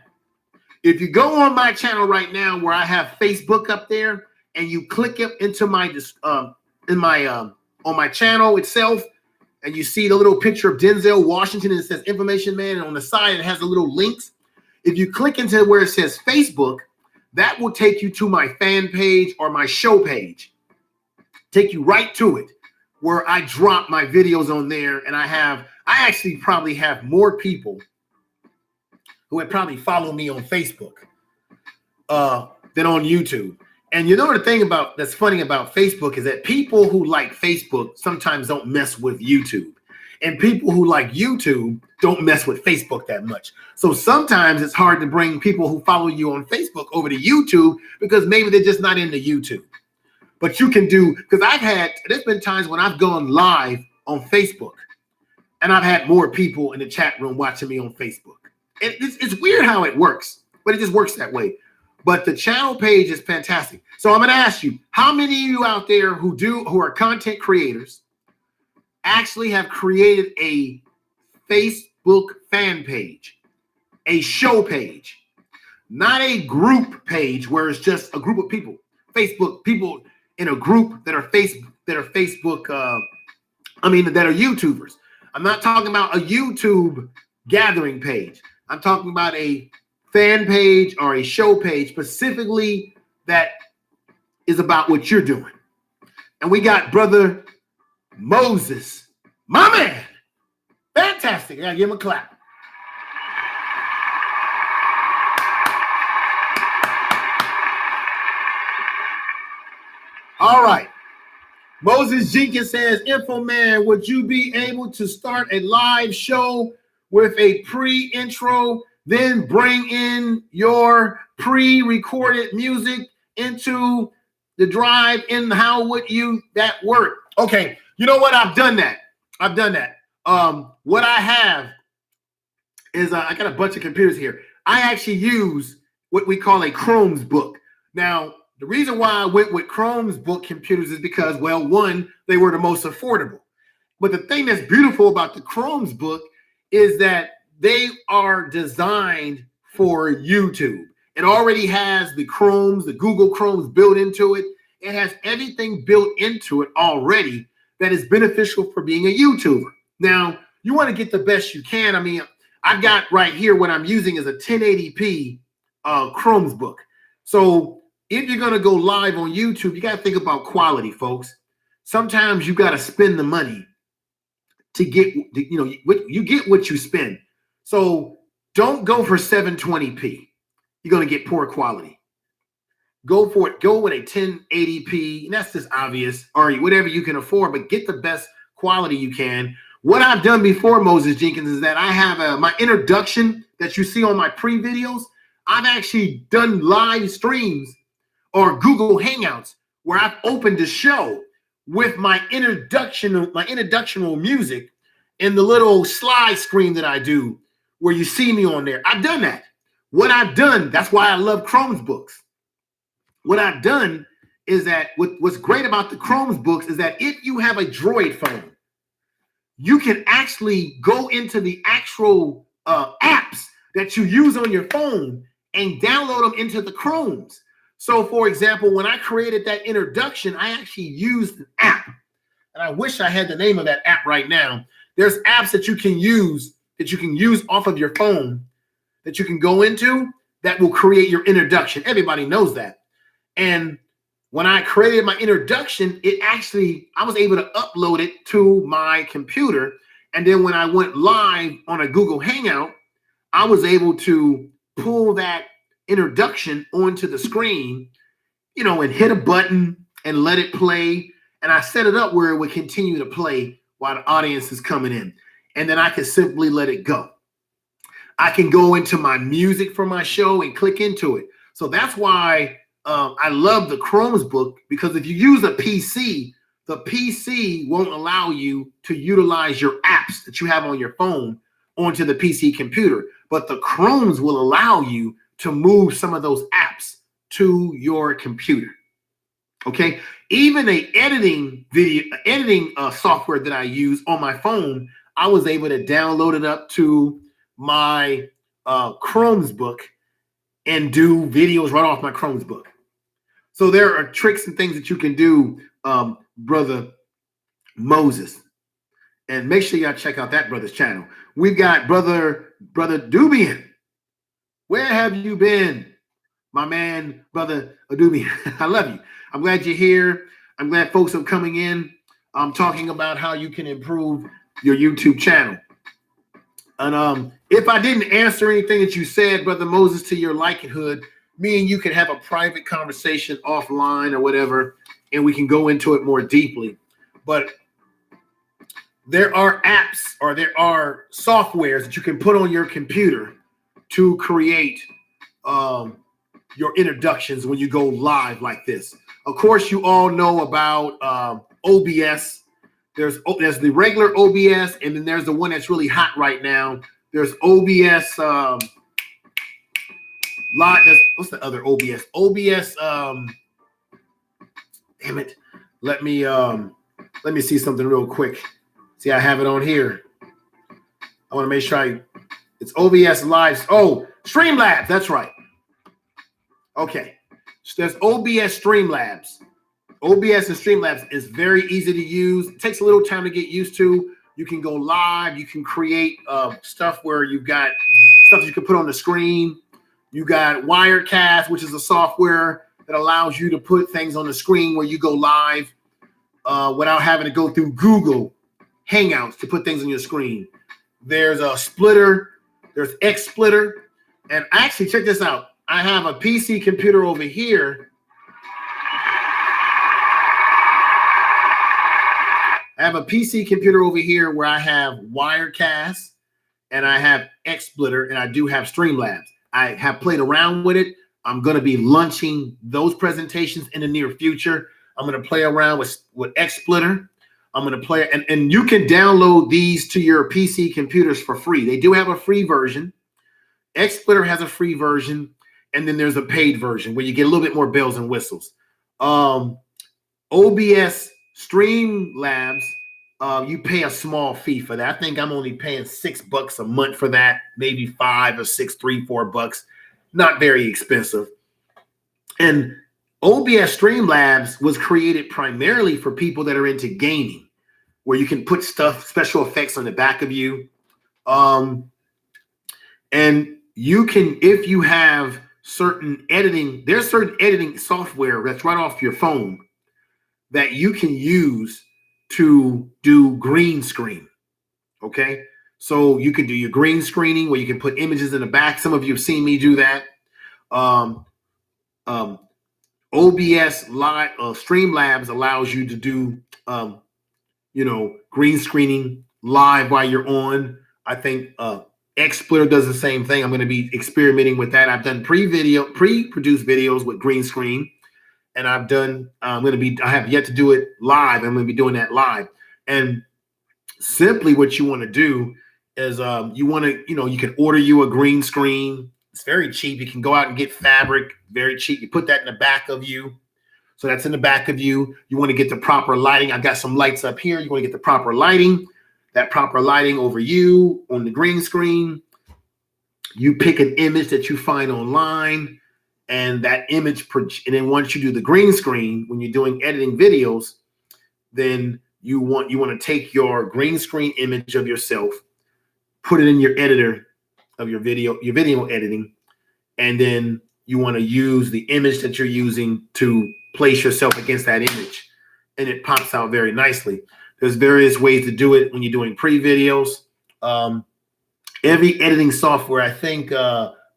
If you go on my channel right now where I have Facebook up there and you click it into my on my channel itself, and you see the little picture of Denzel Washington and it says Information Man, and on the side it has the little links. If you click into where it says Facebook, that will take you to my fan page or my show page. Take you right to it where I drop my videos on there, and I actually probably have more people who would probably follow me on Facebook than on YouTube. And you know the thing that's funny about Facebook is that people who like Facebook sometimes don't mess with YouTube. And people who like YouTube don't mess with Facebook that much. So sometimes it's hard to bring people who follow you on Facebook over to YouTube because maybe they're just not into YouTube. But you can do, because there's been times when I've gone live on Facebook and I've had more people in the chat room watching me on Facebook. It's weird how it works, but it just works that way. But the channel page is fantastic. So I'm going to ask you, how many of you out there who are content creators actually have created a Facebook fan page, a show page, not a group page where it's just a group of people, Facebook people in a group that are that are YouTubers. I'm not talking about a YouTube gathering page. I'm talking about a fan page or a show page specifically that is about what you're doing. And we got brother Moses, my man. Fantastic. I gotta give him a clap. All right. Moses Jenkins says, Info Man, would you be able to start a live show with a pre-intro, then bring in your pre-recorded music into the drive? And how would that work? Okay, you know what? I've done that. What I have is I got a bunch of computers here. I actually use what we call a Chrome's book. Now, the reason why I went with Chrome's book computers is because, well, one, they were the most affordable. But the thing that's beautiful about the Chrome's book is that they are designed for YouTube. It already has the Chromes, the Google Chromes built into it. It has everything built into it already that is beneficial for being a YouTuber. Now, you want to get the best you can. I mean, I've got right here what I'm using is a 1080p Chrome's book. So if you're going to go live on YouTube, you got to think about quality, folks. Sometimes you got to spend the money to get, you get what you spend. So don't go for 720p. You're going to get poor quality. Go for it. Go with a 1080p. And that's just obvious, or whatever you can afford, but get the best quality you can. What I've done before, Moses Jenkins, is that I have my introduction that you see on my pre-videos. I've actually done live streams or Google Hangouts where I've opened the show with my introductional music and the little slide screen that I do where you see me on there. I've done that. What I've done, that's why I love Chrome's books. What I've done is that what's great about the Chrome's books is that if you have a Droid phone, you can actually go into the actual apps that you use on your phone and download them into the Chromes. So, for example, when I created that introduction, I actually used an app. And I wish I had the name of that app right now. There's apps that you can use off of your phone that you can go into that will create your introduction. Everybody knows that. And when I created my introduction, I was able to upload it to my computer. And then when I went live on a Google Hangout, I was able to pull that introduction onto the screen, you know, and hit a button and let it play. And I set it up where it would continue to play while the audience is coming in. And then I can simply let it go. I can go into my music for my show and click into it. So that's why I love the Chromebook, because if you use a PC, the PC won't allow you to utilize your apps that you have on your phone onto the PC computer. But the Chromes will allow you to move some of those apps to your computer. Okay, even a editing software that I use on my phone, I was able to download it up to my Chromebook and do videos right off my Chromebook. So there are tricks and things that you can do, brother Moses, and make sure y'all check out that brother's channel. We've got brother Dubian. Where have you been, my man, brother Dubian? I love you. I'm glad you're here. I'm glad folks are coming in. I'm talking about how you can improve your YouTube channel. And if I didn't answer anything that you said, brother Moses, to your likelihood, me and you can have a private conversation offline or whatever, and we can go into it more deeply. But there are apps, or there are softwares that you can put on your computer to create your introductions when you go live like this. Of course, you all know about OBS. There's the regular OBS, and then there's the one that's really hot right now. There's OBS live. What's the other OBS? OBS. Damn it. Let me see something real quick. See, I have it on here. I want to make sure it's OBS Live. Oh, Streamlabs. That's right. Okay. So there's OBS Streamlabs. OBS and Streamlabs is very easy to use. It takes a little time to get used to. You can go live. You can create stuff where you've got stuff you can put on the screen. You got Wirecast, which is a software that allows you to put things on the screen where you go live without having to go through Google Hangouts to put things on your screen. There's a Splitter. There's XSplitter. And actually, check this out. I have a PC computer over here. I have a PC computer over here where I have Wirecast and I have XSplitter and I do have Streamlabs. I have played around with it. I'm going to be launching those presentations in the near future. I'm going to play around with XSplitter. I'm going to play, and you can download these to your PC computers for free. They do have a free version. XSplitter has a free version, and then there's a paid version where you get a little bit more bells and whistles. OBS Streamlabs, you pay a small fee for that. I think I'm only paying $6 a month for that, maybe $5 or $6, $3, $4. Not very expensive. And OBS Streamlabs was created primarily for people that are into gaming, where you can put stuff, special effects on the back of you. And you can, if you have certain editing, there's certain editing software that's right off your phone that you can use to do green screen. Okay. So you can do your green screening where you can put images in the back. Some of you have seen me do that. OBS Live Streamlabs allows you to do, green screening live while you're on. I think XSplitter does the same thing. I'm going to be experimenting with that. I've done pre-produced videos with green screen, and I have yet to do it live. I'm going to be doing that live. And simply what you want to do is you can order you a green screen. It's very cheap. You can go out and get fabric, very cheap. You put that in the back of you. So that's in the back of you. You want to get the proper lighting. I've got some lights up here. You want to get the proper lighting, that proper lighting over you on the green screen. You pick an image that you find online, and that image, and then once you do the green screen, when you're doing editing videos, then you want to take your green screen image of yourself, put it in your editor of your video editing, and then you want to use the image that you're using to place yourself against that image, and it pops out very nicely. There's various ways to do it when you're doing pre-videos. Every editing software, I think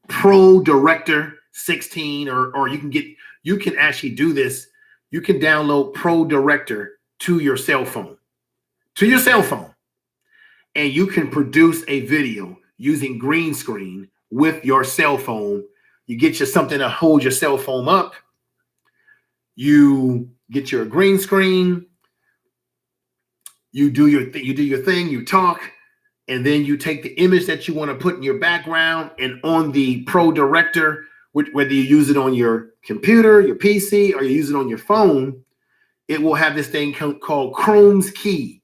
Pro Director 16, or you can actually do this. You can download Pro Director to your cell phone, and you can produce a video using green screen with your cell phone. You get you something to hold your cell phone up. You get your green screen. You do your thing. You talk, and then you take the image that you want to put in your background, and on the Pro Director, whether you use it on your computer, your PC, or you use it on your phone, it will have this thing called Chrome's key,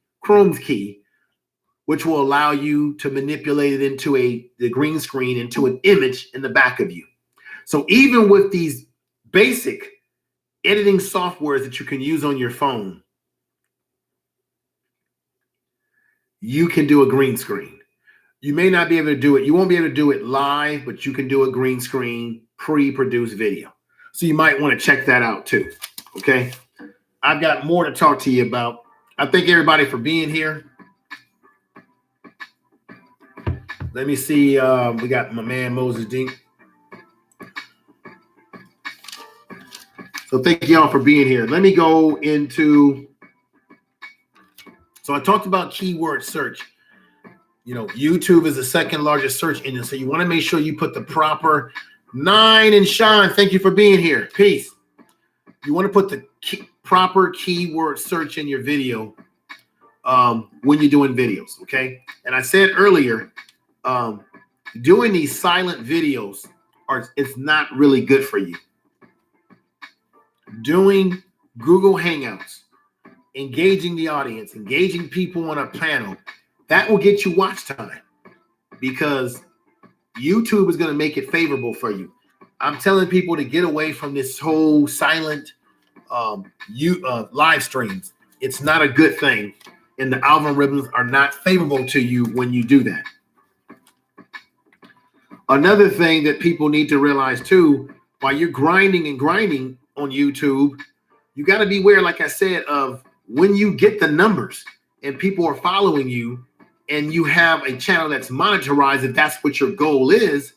which will allow you to manipulate it into the green screen into an image in the back of you. So even with these basic editing softwares that you can use on your phone, you can do a green screen. You may not be able to do it. You won't be able to do it live, but you can do a green screen pre-produced video. So you might want to check that out too. Okay. I've got more to talk to you about. I thank everybody for being here. Let me see. We got my man Moses Dink. So thank you all for being here. Let me go into. So I talked about keyword search. You know, YouTube is the second largest search engine. So you want to make sure you put the proper 9 and Sean. Thank you for being here. Peace. You want to put the proper keyword search in your video when you're doing videos. Okay. And I said earlier, doing these silent videos it's not really good for you. Doing Google Hangouts, engaging the audience, engaging people on a panel, that will get you watch time, because YouTube is going to make it favorable for you. I'm telling people to get away from this whole silent live streams. It's not a good thing, and the algorithms are not favorable to you when you do that. Another thing that people need to realize too, while you're grinding on YouTube, you got to be aware, like I said, of when you get the numbers and people are following you and you have a channel that's monetized, if that's what your goal is,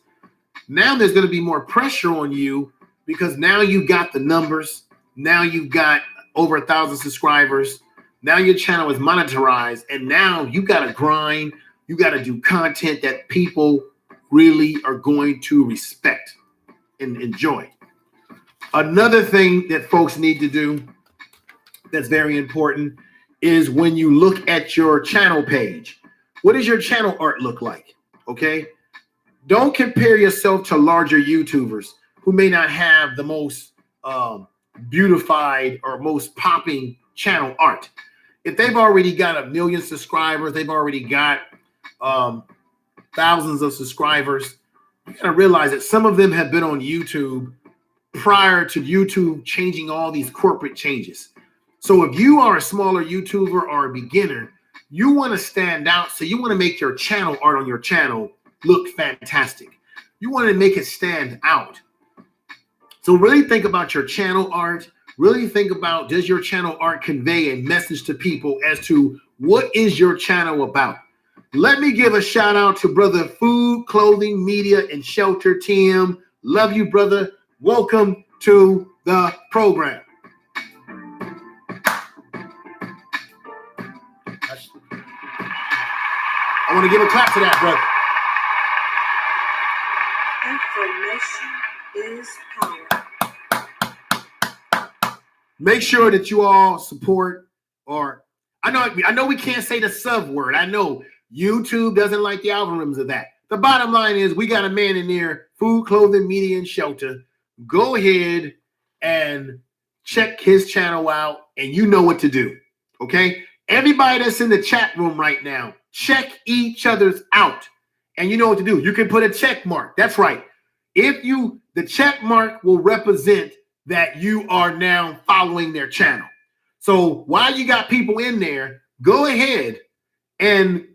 now there's going to be more pressure on you, because now you got the numbers. Now you've got over 1,000 subscribers. Now your channel is monetized, and now you got to grind. You got to do content that people really are going to respect and enjoy. Another thing that folks need to do that's very important is when you look at your channel page, what does your channel art look like? Okay. Don't compare yourself to larger YouTubers who may not have the most beautified or most popping channel art. If they've already got 1 million subscribers, they've already got thousands of subscribers, you gotta realize that some of them have been on YouTube prior to YouTube changing all these corporate changes. So if you are a smaller YouTuber or a beginner, you want to stand out. So you want to make your channel art on your channel look fantastic. You want to make it stand out. So really think about your channel art. Really think about, does your channel art convey a message to people as to what is your channel about? Let me give a shout out to brother Food, Clothing, Media, and Shelter Tim. Love you, brother. Welcome to the program. I want to give a clap to that, brother. Information is power. Make sure that you all support, or I know we can't say the sub word. I know YouTube doesn't like the algorithms of that. The bottom line is we got a man in there, Food, Clothing, Media, and Shelter. Go ahead and check his channel out, and you know what to do. Okay? Everybody that's in the chat room right now, check each other's out, and you know what to do. You can put a check mark. That's right. The check mark will represent that you are now following their channel. So while you got people in there, go ahead and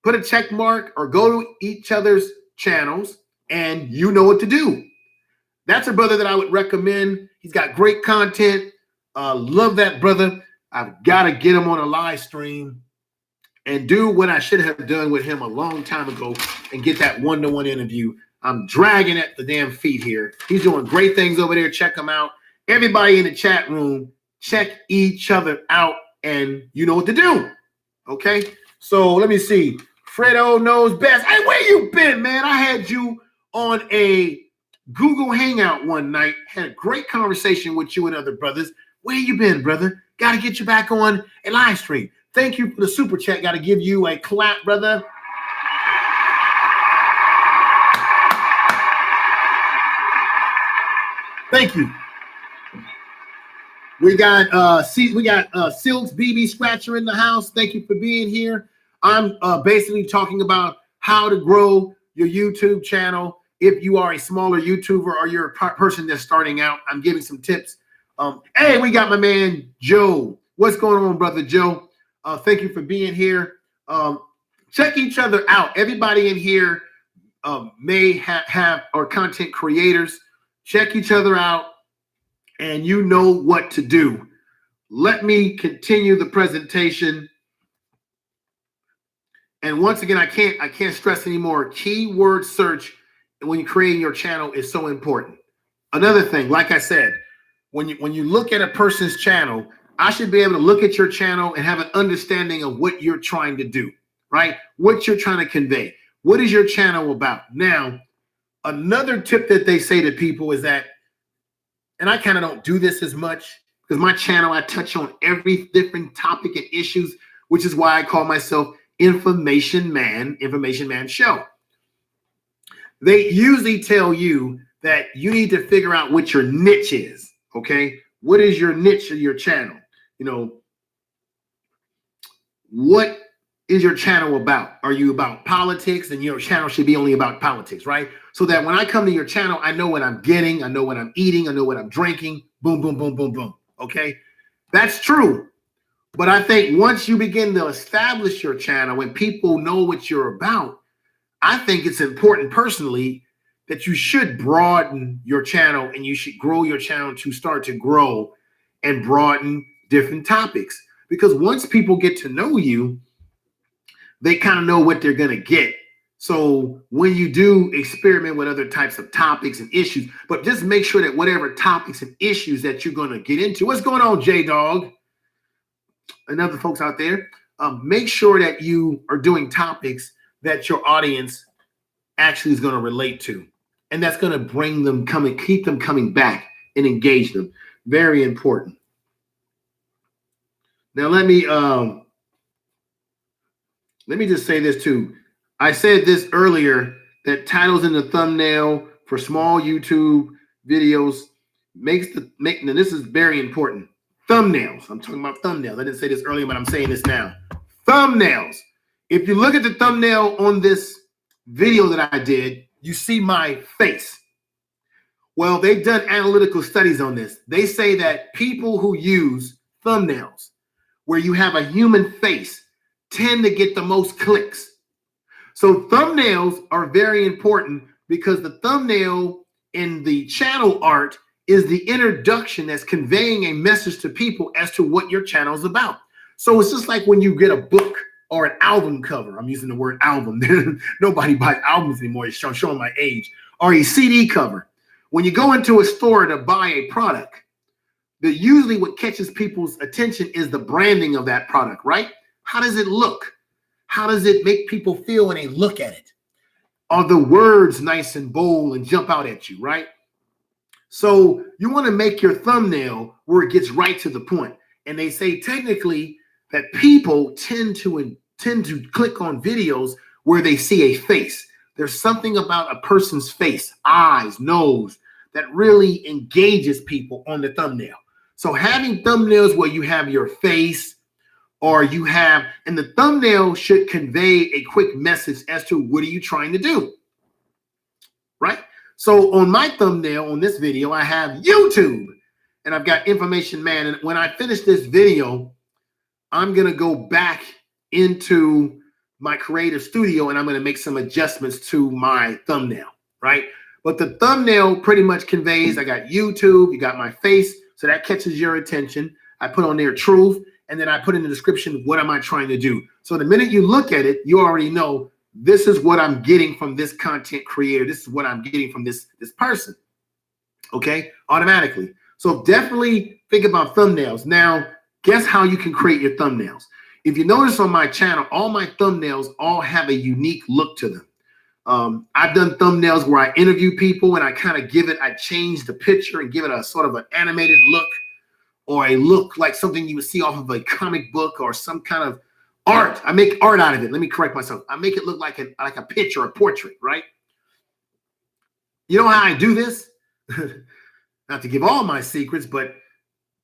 put a check mark or go to each other's channels, and you know what to do. That's a brother that I would recommend. He's got great content. Love that brother. I've got to get him on a live stream and do what I should have done with him a long time ago and get that one-to-one interview. I'm dragging at the damn feet here. He's doing great things over there. Check him out. Everybody in the chat room, check each other out, and you know what to do. Okay? So let me see. Fredo knows best. Hey, where you been, man? I had you on a Google Hangout one night. Had a great conversation with you and other brothers. Where you been, brother? Got to get you back on a live stream. Thank you for the super chat. Got to give you a clap, brother. Thank you. We got Silks BB Scratcher in the house. Thank you for being here. I'm basically talking about how to grow your YouTube channel. If you are a smaller YouTuber or you're a person that's starting out, I'm giving some tips. Hey, we got my man Joe. What's going on, brother Joe? Thank you for being here. Check each other out. Everybody in here may have or content creators. Check each other out, and you know what to do. Let me continue the presentation. And once again, I can't stress anymore. Keyword search when you're creating your channel is so important. Another thing, like I said, when you look at a person's channel, I should be able to look at your channel and have an understanding of what you're trying to do, right? What you're trying to convey. What is your channel about? Now, another tip that they say to people is that, and I kind of don't do this as much because my channel, I touch on every different topic and issues, which is why I call myself Information Man Show. They usually tell you that you need to figure out what your niche is, okay? What is your niche of your channel? You know, what is your channel about? Are you about politics? And your channel should be only about politics, right? So that when I come to your channel, I know what I'm getting, I know what I'm eating, I know what I'm drinking, boom, boom, boom, boom, boom, okay? That's true. But I think once you begin to establish your channel and people know what you're about, I think it's important personally that you should broaden your channel and you should grow your channel to start to grow and broaden different topics. Because once people get to know you, they kind of know what they're going to get. So when you do experiment with other types of topics and issues, but just make sure that whatever topics and issues that you're going to get into, what's going on, J-Dog? And other folks out there, make sure that you are doing topics that your audience actually is going to relate to. And that's going to bring them keep them coming back and engage them. Very important. Now, let me just say this too. I said this earlier, that titles in the thumbnail for small YouTube videos and this is very important. Thumbnails. I'm talking about thumbnails. I didn't say this earlier, but I'm saying this now. Thumbnails. If you look at the thumbnail on this video that I did, you see my face. Well, they've done analytical studies on this. They say that people who use thumbnails where you have a human face tend to get the most clicks. So thumbnails are very important because the thumbnail in the channel art is the introduction that's conveying a message to people as to what your channel is about. So it's just like when you get a book or an album cover. I'm using the word album. Nobody buys albums anymore. It's showing my age. Or a CD cover. When you go into a store to buy a product, usually what catches people's attention is the branding of that product, right? How does it look? How does it make people feel when they look at it? Are the words nice and bold and jump out at you, right? So you want to make your thumbnail where it gets right to the point. And they say technically that people tend to click on videos where they see a face. There's something about a person's face, eyes, nose, that really engages people on the thumbnail. So having thumbnails where you have your face and the thumbnail should convey a quick message as to what are you trying to do, right? So on my thumbnail on this video, I have YouTube and I've got Information Man. And when I finish this video, I'm going to go back into my creative studio and I'm going to make some adjustments to my thumbnail, right? But the thumbnail pretty much conveys, I got YouTube, you got my face, so that catches your attention. I put on there truth, and then I put in the description, what am I trying to do? So the minute you look at it, you already know this is what I'm getting from this content creator. This is what I'm getting from this person. Okay, automatically. So definitely think about thumbnails. Now, guess how you can create your thumbnails. If you notice on my channel, all my thumbnails all have a unique look to them. I've done thumbnails where I interview people and I kind of I change the picture and give it a sort of an animated look, or a look like something you would see off of a comic book or some kind of art. I make art out of it. Let me correct myself. I make it look like a picture, a portrait, right? You know how I do this? Not to give all my secrets, but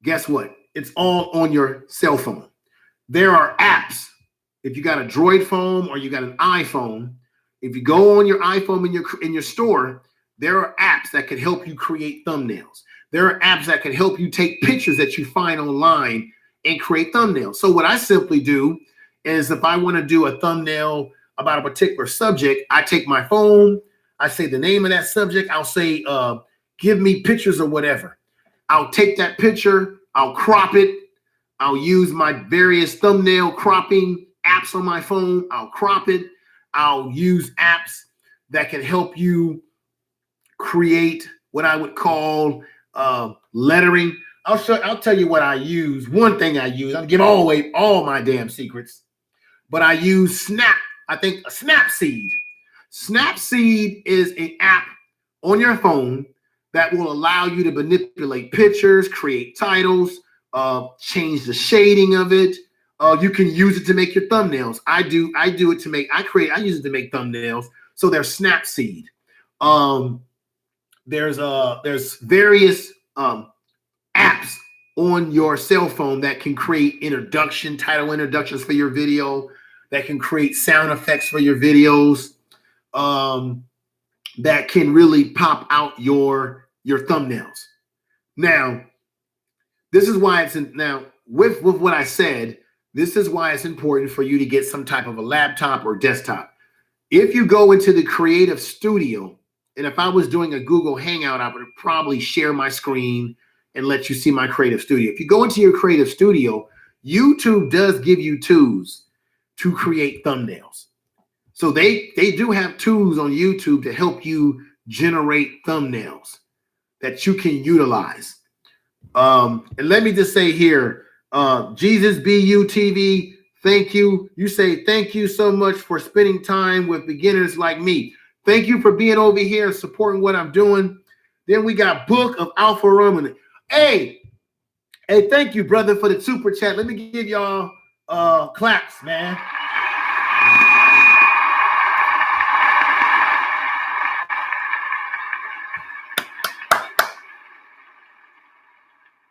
guess what? It's all on your cell phone. There are apps. If you got a Droid phone or you got an iPhone, if you go on your iPhone in your store, there are apps that can help you create thumbnails. There are apps that can help you take pictures that you find online and create thumbnails. So what I simply do is, if I want to do a thumbnail about a particular subject, I take my phone, I say the name of that subject, I'll say, give me pictures or whatever. I'll take that picture, I'll crop it, I'll use my various thumbnail cropping apps on my phone, I'll crop it, I'll use apps that can help you create what I would call lettering. I'll tell you what I use. One thing I use, I'll give away all my damn secrets, but I use Snapseed. Snapseed is an app on your phone that will allow you to manipulate pictures, create titles, change the shading of it. You can use it to make your thumbnails. I use it to make thumbnails. So there's Snapseed. There's various apps on your cell phone that can create title introductions for your video, that can create sound effects for your videos, that can really pop out your thumbnails. Now, this is why with what I said, this is why it's important for you to get some type of a laptop or desktop. If you go into the creative studio, and if I was doing a Google Hangout, I would probably share my screen and let you see my creative studio. If you go into your creative studio, YouTube does give you tools to create thumbnails. So they do have tools on YouTube to help you generate thumbnails that you can utilize. And let me just say here, Jesus BU TV, thank you. You say, thank you so much for spending time with beginners like me. Thank you for being over here and supporting what I'm doing. Then we got Book of Alpha Roman. Hey, thank you, brother, for the super chat. Let me give y'all claps, man.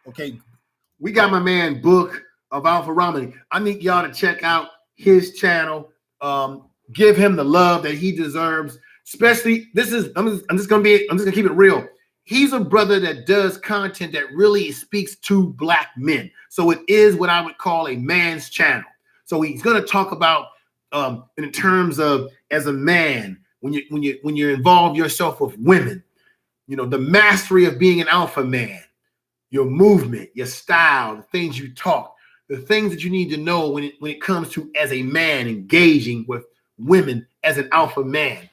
Okay, we got my man Book of Alpha Romani. I need y'all to check out his channel. Give him the love that he deserves. Especially, I'm just gonna keep it real. He's a brother that does content that really speaks to Black men. So it is what I would call a man's channel. So he's gonna talk about in terms of, as a man, when you involve yourself with women, the mastery of being an alpha man, your movement, your style, the things you talk, the things that you need to know when it comes to, as a man, engaging with women as an alpha man.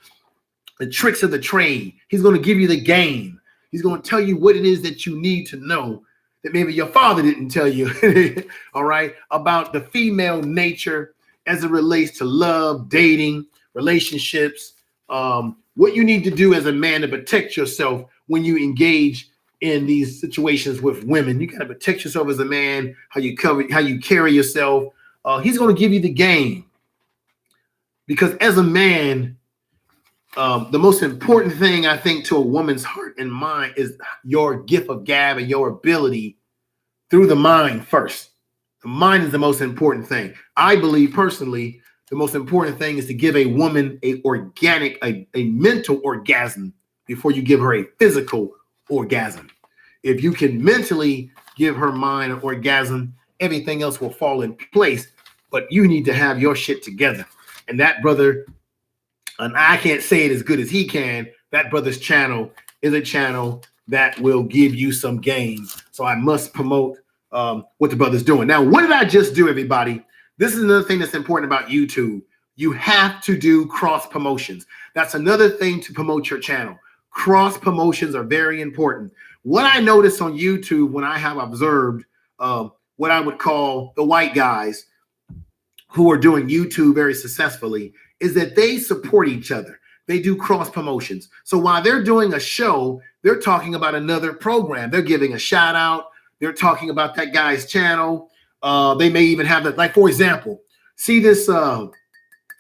The tricks of the trade. He's going to give you the game. He's going to tell you what it is that you need to know that maybe your father didn't tell you, all right, about the female nature as it relates to love, dating, relationships, what you need to do as a man to protect yourself when you engage in these situations with women. You got to protect yourself as a man, how you carry yourself. He's going to give you the game, because as a man, the most important thing, I think, to a woman's heart and mind is your gift of gab and your ability through the mind first. The mind is the most important thing. I believe personally, the most important thing is to give a woman a mental orgasm before you give her a physical orgasm. If you can mentally give her mind an orgasm, everything else will fall in place. But you need to have your shit together. And that brother, and I can't say it as good as he can, that brother's channel is a channel that will give you some game. So I must promote what the brother's doing. Now, what did I just do, everybody? This is another thing that's important about YouTube. You have to do cross promotions. That's another thing to promote your channel. Cross promotions are very important. What I notice on YouTube when I have observed what I would call the white guys who are doing YouTube very successfully is that they support each other. They do cross promotions. So while they're doing a show, they're talking about another program. They're giving a shout out. They're talking about that guy's channel. They may even have that. Like, for example, see this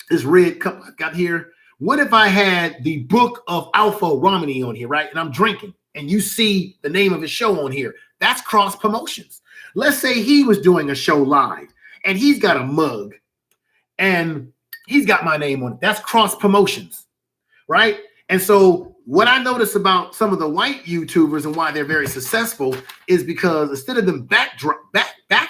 this red cup I got here. What if I had the Book of Alpha Romani on here, right? And I'm drinking, and you see the name of his show on here. That's cross promotions. Let's say he was doing a show live, and he's got a mug, and he's got my name on it. That's cross promotions, right? And so what I notice about some of the white YouTubers and why they're very successful is because instead of them back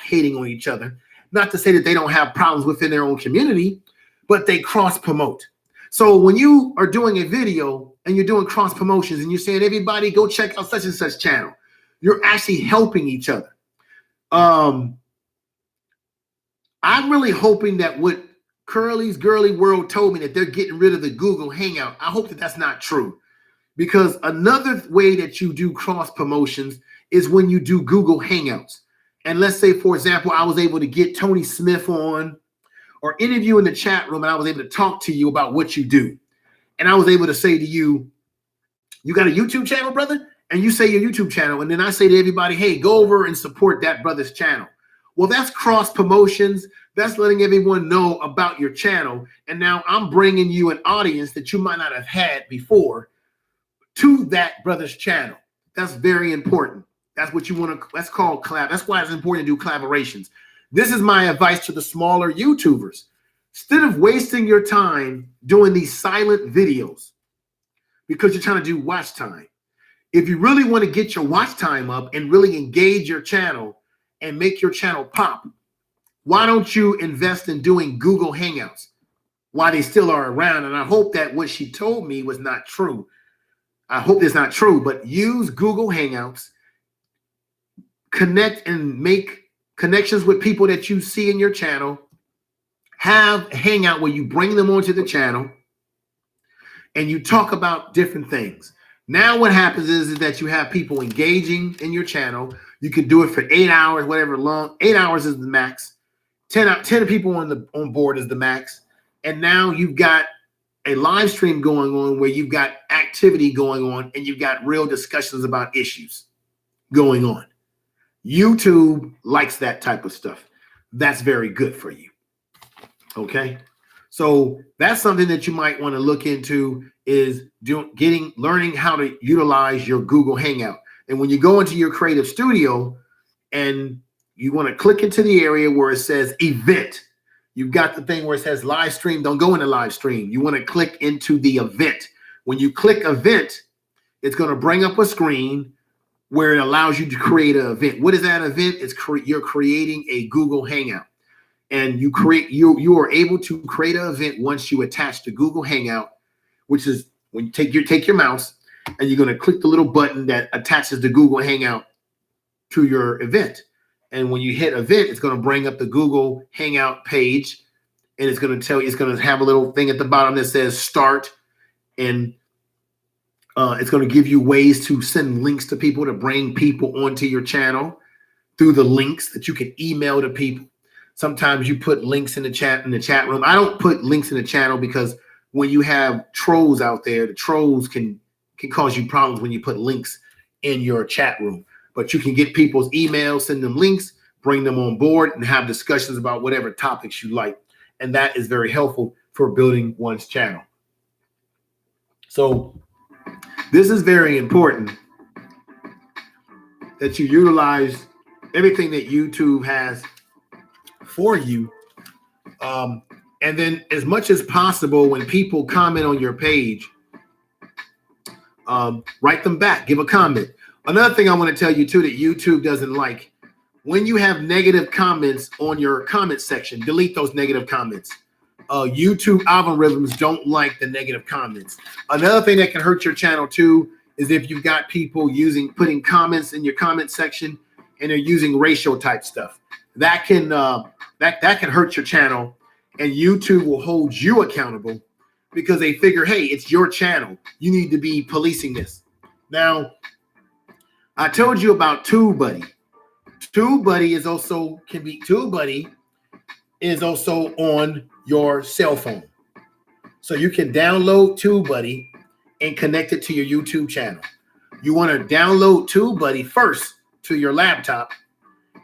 hating on each other, not to say that they don't have problems within their own community, but they cross promote. So when you are doing a video and you're doing cross promotions and you're saying, everybody go check out such and such channel, you're actually helping each other. I'm really hoping that what Curly's Girly World told me, that they're getting rid of the Google Hangout. I hope that that's not true, because another way that you do cross promotions is when you do Google Hangouts. And let's say, for example, I was able to get Tony Smith on or interview in the chat room, and I was able to talk to you about what you do. And I was able to say to you, you got a YouTube channel, brother? And you say your YouTube channel. And then I say to everybody, hey, go over and support that brother's channel. Well, that's cross promotions. That's letting everyone know about your channel. And now I'm bringing you an audience that you might not have had before to that brother's channel. That's very important. That's what you want to, that's called collab. That's why it's important to do collaborations. This is my advice to the smaller YouTubers. Instead of wasting your time doing these silent videos because you're trying to do watch time, if you really want to get your watch time up and really engage your channel and make your channel pop, why don't you invest in doing Google Hangouts while they still are around? And I hope that what she told me was not true. I hope it's not true, but use Google Hangouts, connect and make connections with people that you see in your channel, have a hangout where you bring them onto the channel and you talk about different things. Now what happens is that you have people engaging in your channel. You can do it for 8 hours, whatever long. 8 hours is the max. 10 people on board is the max. And now you've got a live stream going on where you've got activity going on and you've got real discussions about issues going on. YouTube likes that type of stuff. That's very good for you. Okay. So that's something that you might want to look into, is learning how to utilize your Google Hangout. And when you go into your creative studio and you want to click into the area where it says event, you've got the thing where it says live stream. Don't go into live stream. You want to click into the event. When you click event, it's going to bring up a screen where it allows you to create an event. What is that event? It's you're creating a Google Hangout. And you are able to create an event once you attach the Google Hangout, which is when you take your mouse and you're going to click the little button that attaches the Google Hangout to your event. And when you hit event, it's going to bring up the Google Hangout page, and it's going to tell you, it's going to have a little thing at the bottom that says start, and it's going to give you ways to send links to people, to bring people onto your channel through the links that you can email to people. Sometimes you put links in the chat room. I don't put links in the channel because when you have trolls out there, the trolls can cause you problems when you put links in your chat room. But you can get people's emails, send them links, bring them on board, and have discussions about whatever topics you like. And that is very helpful for building one's channel. So this is very important that you utilize everything that YouTube has for you. And then as much as possible, when people comment on your page, write them back, give a comment. Another thing I want to tell you too that YouTube doesn't like, when you have negative comments on your comment section, delete those negative comments. YouTube algorithms don't like the negative comments. Another thing that can hurt your channel too is if you've got people putting comments in your comment section and they're using racial type stuff. That can hurt your channel, and YouTube will hold you accountable because they figure, hey, it's your channel. You need to be policing this. Now, I told you about TubeBuddy. TubeBuddy is also on your cell phone. So you can download TubeBuddy and connect it to your YouTube channel. You want to download TubeBuddy first to your laptop,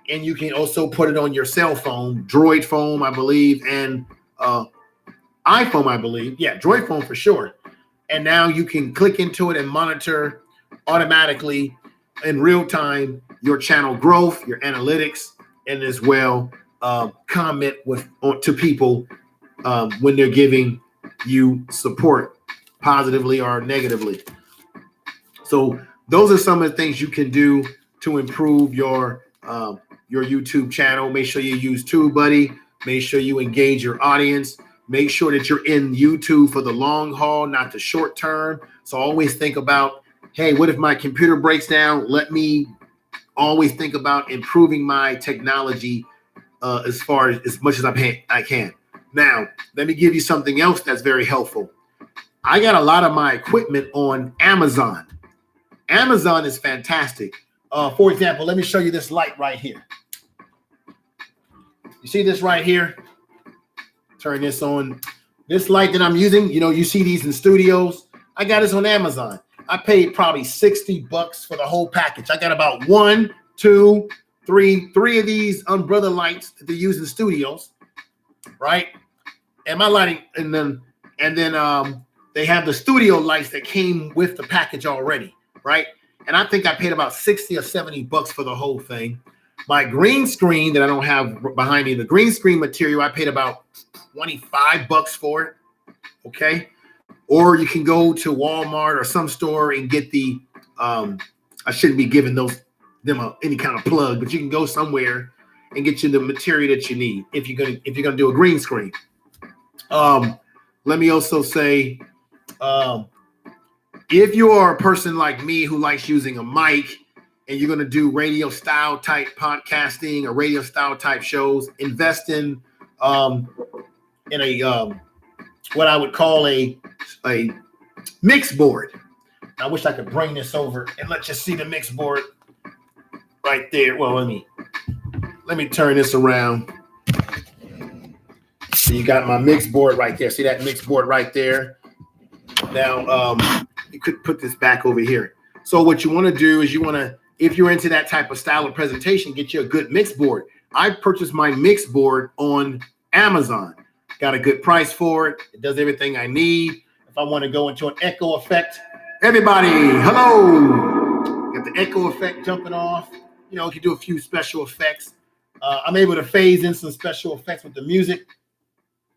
and you can also put it on your cell phone, Droid phone, I believe, and iPhone, I believe. Yeah, Droid phone for sure. And now you can click into it and monitor automatically in real time your channel growth, your analytics, and as well comment to people when they're giving you support positively or negatively. So those are some of the things you can do to improve your YouTube channel. Make sure you use TubeBuddy. Make sure you engage your audience. Make sure that you're in YouTube for the long haul, not the short term. So always think about, hey, what if my computer breaks down? Let me always think about improving my technology as much as I can. Now, let me give you something else that's very helpful. I got a lot of my equipment on Amazon. Amazon is fantastic. For example, let me show you this light right here. You see this right here? Turn this on. This light that I'm using, you see these in studios. I got this on Amazon. I paid probably $60 for the whole package. I got about 3 of these umbrella lights that they use in studios, right? And my lighting, and then they have the studio lights that came with the package already, right? And I think I paid about $60 or $70 for the whole thing. My green screen that I don't have behind me, the green screen material, I paid about $25 for it, okay? Or you can go to Walmart or some store and get the, I shouldn't be giving them any kind of plug, but you can go somewhere and get you the material that you need if you're gonna do a green screen. Let me also say, if you are a person like me who likes using a mic and you're gonna do radio style type podcasting or radio style type shows, invest in a what I would call a mix board. I wish I could bring this over and let you see the mix board right there. Well, let me turn this around. So you got my mix board right there. See that mix board right there? Now, you could put this back over here. So what you want to do is if you're into that type of style of presentation, get you a good mix board. I purchased my mix board on Amazon. Got a good price for it. It does everything I need. If I want to go into an echo effect, everybody, hello. Got the echo effect jumping off. You can do a few special effects. I'm able to phase in some special effects with the music.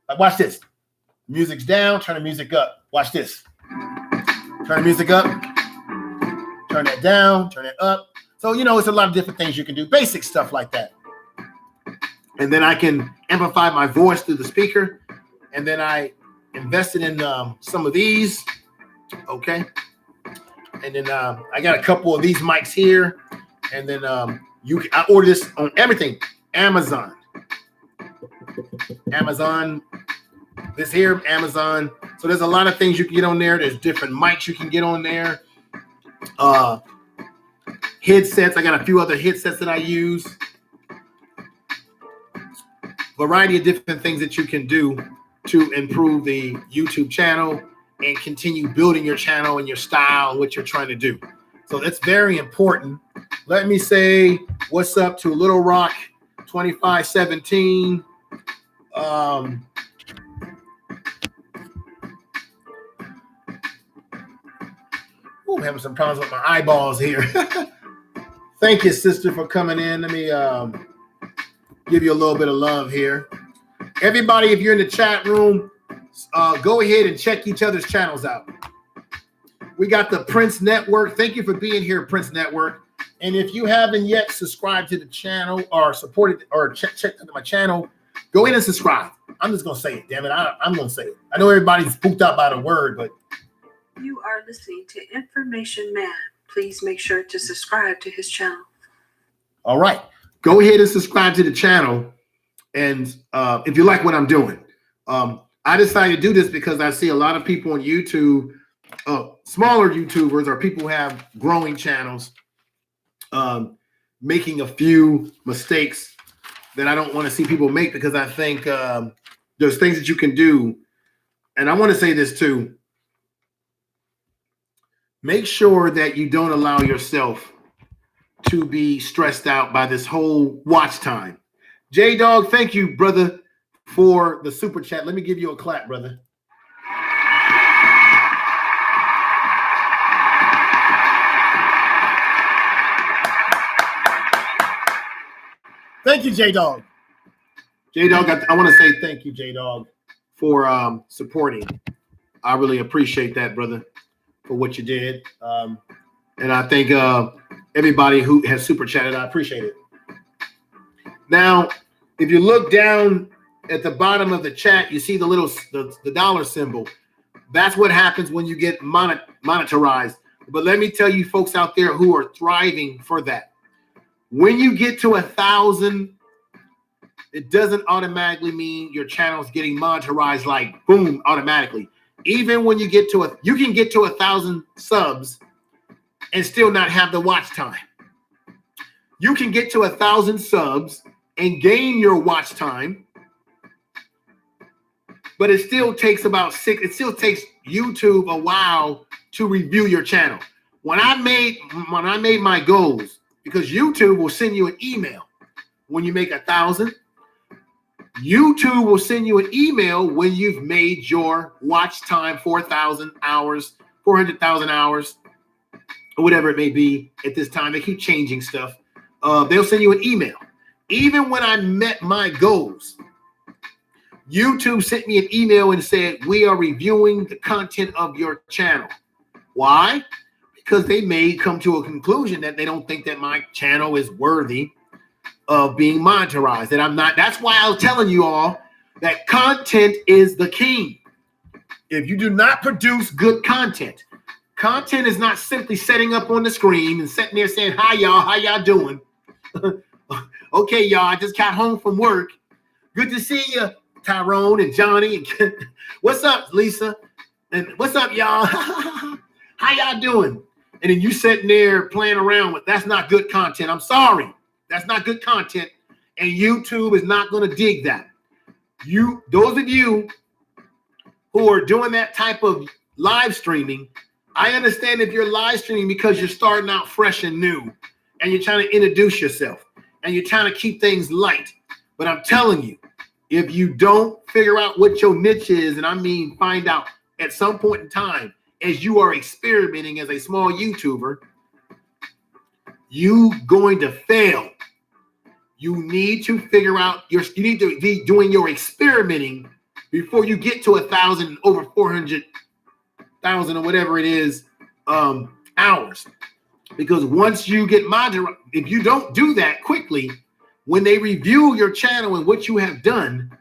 Like, watch this. Music's down, turn the music up. Watch this. Turn the music up. Turn that down, turn it up. So, it's a lot of different things you can do. Basic stuff like that. And then I can amplify my voice through the speaker. And then I invested in some of these. Okay. And then I got a couple of these mics here. And then I ordered this on everything. Amazon. This here, Amazon. So there's a lot of things you can get on there. There's different mics you can get on there. Headsets. I got a few other headsets that I use. Variety of different things that you can do to improve the YouTube channel and continue building your channel and your style and what you're trying to do. So that's very important. Let me say what's up to Little Rock 2517. I'm having some problems with my eyeballs here. Thank you, sister, for coming in. Let me give you a little bit of love here. Everybody, if you're in the chat room, go ahead and check each other's channels out. We got the Prince Network. Thank you for being here, Prince Network. And if you haven't yet subscribed to the channel or supported or checked my channel, go ahead and subscribe. I'm just going to say it, damn it. I'm going to say it. I know everybody's spooked out by the word, but. You are listening to Information Man. Please make sure to subscribe to his channel. All right. Go ahead and subscribe to the channel. And if you like what I'm doing, I decided to do this because I see a lot of people on YouTube, smaller YouTubers or people who have growing channels, making a few mistakes that I don't want to see people make, because I think there's things that you can do. And I want to say this too. Make sure that you don't allow yourself to be stressed out by this whole watch time. J-Dog, thank you, brother, for the super chat. Let me give you a clap, brother. Thank you, J-Dog. J-Dog, I want to say thank you, J-Dog, for supporting. I really appreciate that, brother, for what you did. And I thank everybody who has super chatted. I appreciate it. Now, if you look down at the bottom of the chat, you see the little the dollar symbol. That's what happens when you get monetized. But let me tell you folks out there who are thriving for that. When you get to 1,000, it doesn't automatically mean your channel is getting monetized like boom automatically. Even when you get to you can get to 1,000 subs and still not have the watch time. You can get to 1,000 subs and gain your watch time, but it still takes it still takes YouTube a while to review your channel. When I made my goals, because YouTube will send you an email when you make 1,000. YouTube will send you an email when you've made your watch time 4,000 hours, 400,000 hours, or whatever it may be at this time. They keep changing stuff. They'll send you an email. Even when I met my goals, YouTube sent me an email and said, we are reviewing the content of your channel. Why? Because they may come to a conclusion that they don't think that my channel is worthy of being monetized, that I'm not. That's why I was telling you all that content is the king. If you do not produce good content is not simply setting up on the screen and sitting there saying, hi, y'all, how y'all doing? Okay, y'all, I just got home from work. Good to see you, Tyrone and Johnny. And what's up, Lisa? And what's up, y'all? How y'all doing? And then you sitting there playing around with, that's not good content. I'm sorry. That's not good content. And YouTube is not going to dig that. Those of you who are doing that type of live streaming, I understand if you're live streaming because you're starting out fresh and new and you're trying to introduce yourself and you're trying to keep things light. But I'm telling you, if you don't figure out what your niche is, and I mean find out at some point in time as you are experimenting as a small YouTuber, you going to fail. You need to figure out you need to be doing your experimenting before you get to 1,000, over 400,000 or whatever it is hours. Because once you get monetized, if you don't do that quickly, when they review your channel and what you have done,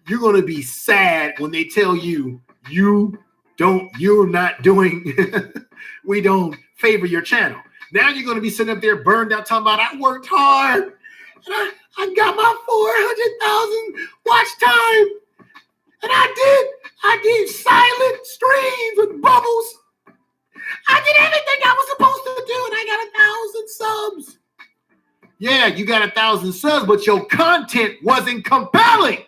you're going to be sad when they tell you you're not doing, we don't favor your channel. Now you're going to be sitting up there burned out talking about, I worked hard and I got my 400,000 watch time. And I did silent streams with bubbles. I did everything I was supposed to do, and I got 1,000 subs. Yeah, you got 1,000 subs, but your content wasn't compelling.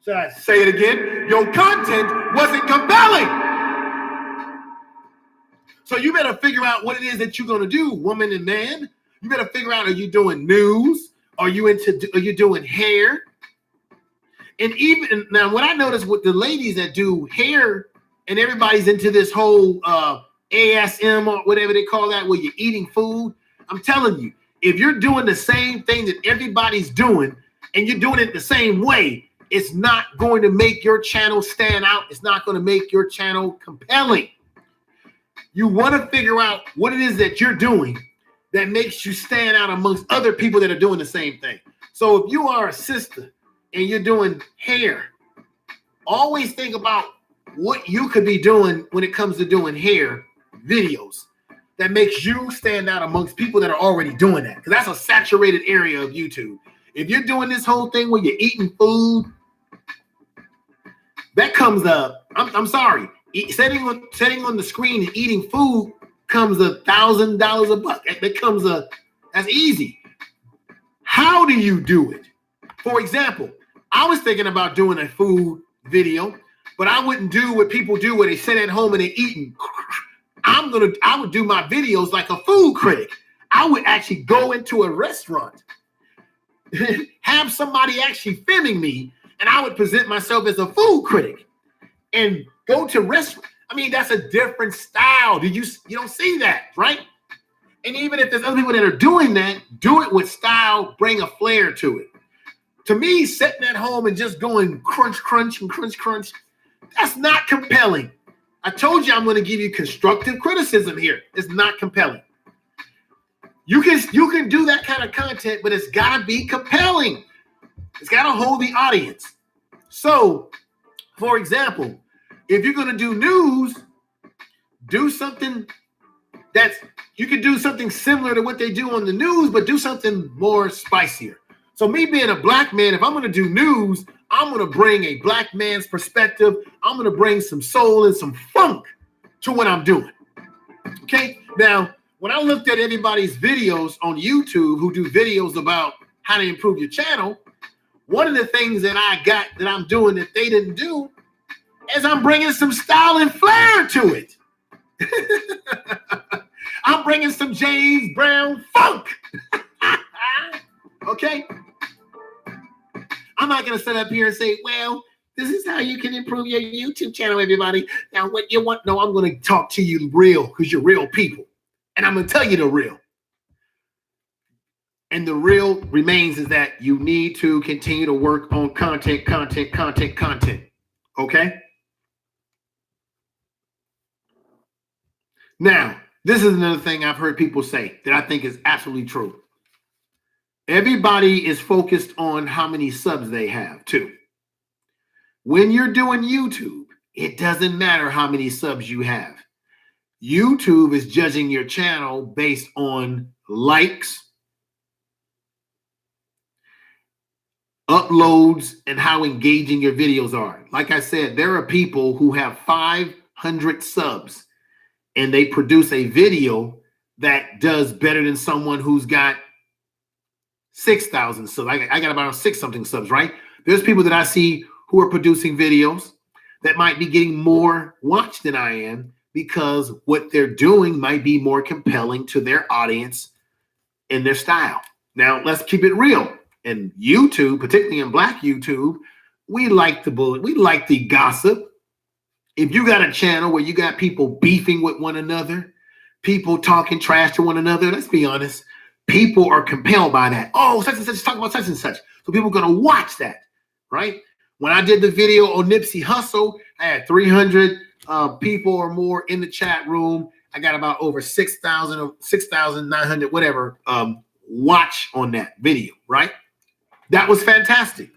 Should I say it again? Your content wasn't compelling. So you better figure out what it is that you're going to do, woman and man. You better figure out, are you doing news? Are you doing hair? And even now, what I noticed with the ladies that do hair, and everybody's into this whole ASM or whatever they call that, where you're eating food. I'm telling you, if you're doing the same thing that everybody's doing and you're doing it the same way, it's not going to make your channel stand out. It's not going to make your channel compelling. You want to figure out what it is that you're doing that makes you stand out amongst other people that are doing the same thing. So if you are a sister and you're doing hair, always think about what you could be doing when it comes to doing hair videos that makes you stand out amongst people that are already doing that. Because that's a saturated area of YouTube. If you're doing this whole thing where you're eating food that comes up. I'm sorry. Setting on the screen and eating food comes $1,000 a buck. That's easy. How do you do it? For example, I was thinking about doing a food video, but I wouldn't do what people do where they sit at home and they're eating. I would do my videos like a food critic. I would actually go into a restaurant, have somebody actually filming me, and I would present myself as a food critic and go to restaurant. I mean, that's a different style. You don't see that, right? And even if there's other people that are doing that, do it with style, bring a flair to it. To me, sitting at home and just going crunch, crunch, and crunch, crunch, that's not compelling. I told you I'm going to give you constructive criticism here. It's not compelling. You can do that kind of content, but it's got to be compelling. It's got to hold the audience. So, for example, if you're going to do news, do something you can do something similar to what they do on the news, but do something more spicier. So me being a black man, if I'm going to do news, I'm going to bring a black man's perspective. I'm going to bring some soul and some funk to what I'm doing. Okay. Now, when I looked at everybody's videos on YouTube who do videos about how to improve your channel, one of the things that I'm doing that they didn't do is I'm bringing some style and flair to it. I'm bringing some James Brown funk. Okay. I'm not going to sit up here and say, well, this is how you can improve your YouTube channel, everybody. Now, what you want? No, I'm going to talk to you real because you're real people. And I'm going to tell you the real. And the real remains is that you need to continue to work on content. Okay? Now, this is another thing I've heard people say that I think is absolutely true. Everybody is focused on how many subs they have, too. When you're doing YouTube, it doesn't matter how many subs you have. YouTube is judging your channel based on likes, uploads, and how engaging your videos are. Like I said, there are people who have 500 subs and they produce a video that does better than someone who's got 6,000 subs. I got about 6-something subs, right? There's people that I see who are producing videos that might be getting more watched than I am because what they're doing might be more compelling to their audience in their style. Now, let's keep it real. In YouTube, particularly in Black YouTube, we like the bullet. We like the gossip. If you got a channel where you got people beefing with one another, people talking trash to one another, let's be honest, people are compelled by that. Oh, such and such, talk about such and such. So people are going to watch that, right? When I did the video on Nipsey Hussle, I had 300 people or more in the chat room. I got about over 6,000 or 6,900, whatever, watch on that video, right? That was fantastic.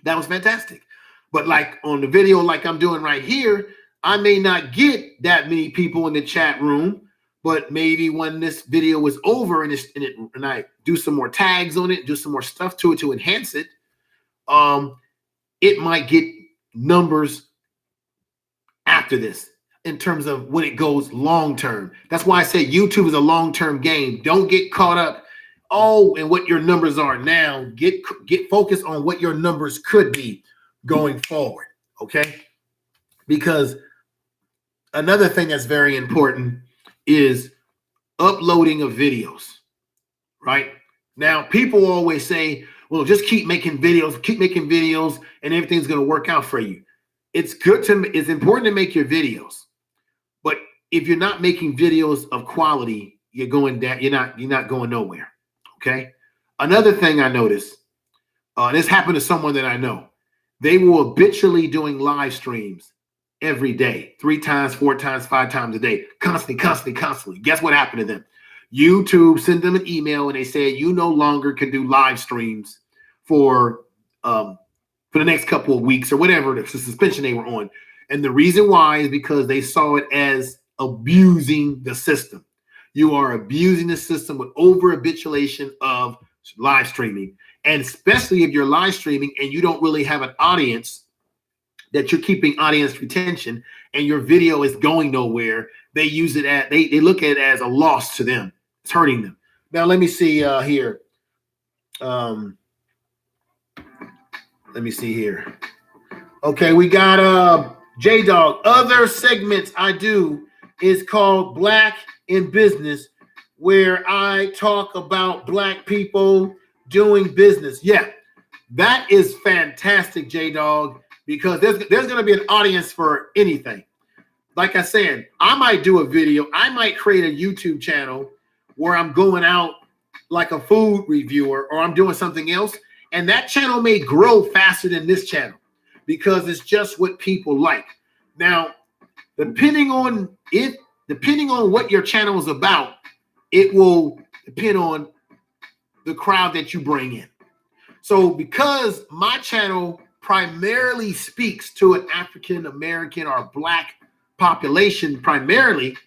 That was fantastic. But like on the video like I'm doing right here, I may not get that many people in the chat room, but maybe when this video is over and I do some more tags on it, do some more stuff to it to enhance it, it might get numbers after this in terms of when it goes long term. That's why I say YouTube is a long-term game. Don't get caught up, and what your numbers are now. Get focused on what your numbers could be going forward, okay? Because another thing that's very important is uploading of videos, right? Now, people always say, well, just keep making videos, and everything's going to work out for you. It's important to make your videos, but if you're not making videos of quality, you're not going nowhere, okay? Another thing I noticed, this happened to someone that I know. They were habitually doing live streams every day, 3 times, 4 times, 5 times a day, constantly. Guess what happened to them? YouTube sent them an email and they said, you no longer can do live streams for the next couple of weeks or whatever the suspension they were on. And the reason why is because they saw it as abusing the system. You are abusing the system with over habituation of live streaming. And especially if you're live streaming and you don't really have an audience that you're keeping audience retention and your video is going nowhere, they use it at they look at it as a loss to them. It's hurting them. Now let me see here. Let me see here. Okay, we got J Dog. Other segments I do is called Black in Business, where I talk about Black people doing business. Yeah, that is fantastic, J Dog, because there's going to be an audience for anything. Like I said, I might do a video. I might create a YouTube channel where I'm going out like a food reviewer, or I'm doing something else, and that channel may grow faster than this channel because it's just what people like. Now, depending on what your channel is about, it will depend on the crowd that you bring in. So because my channel primarily speaks to an African American or Black population primarily,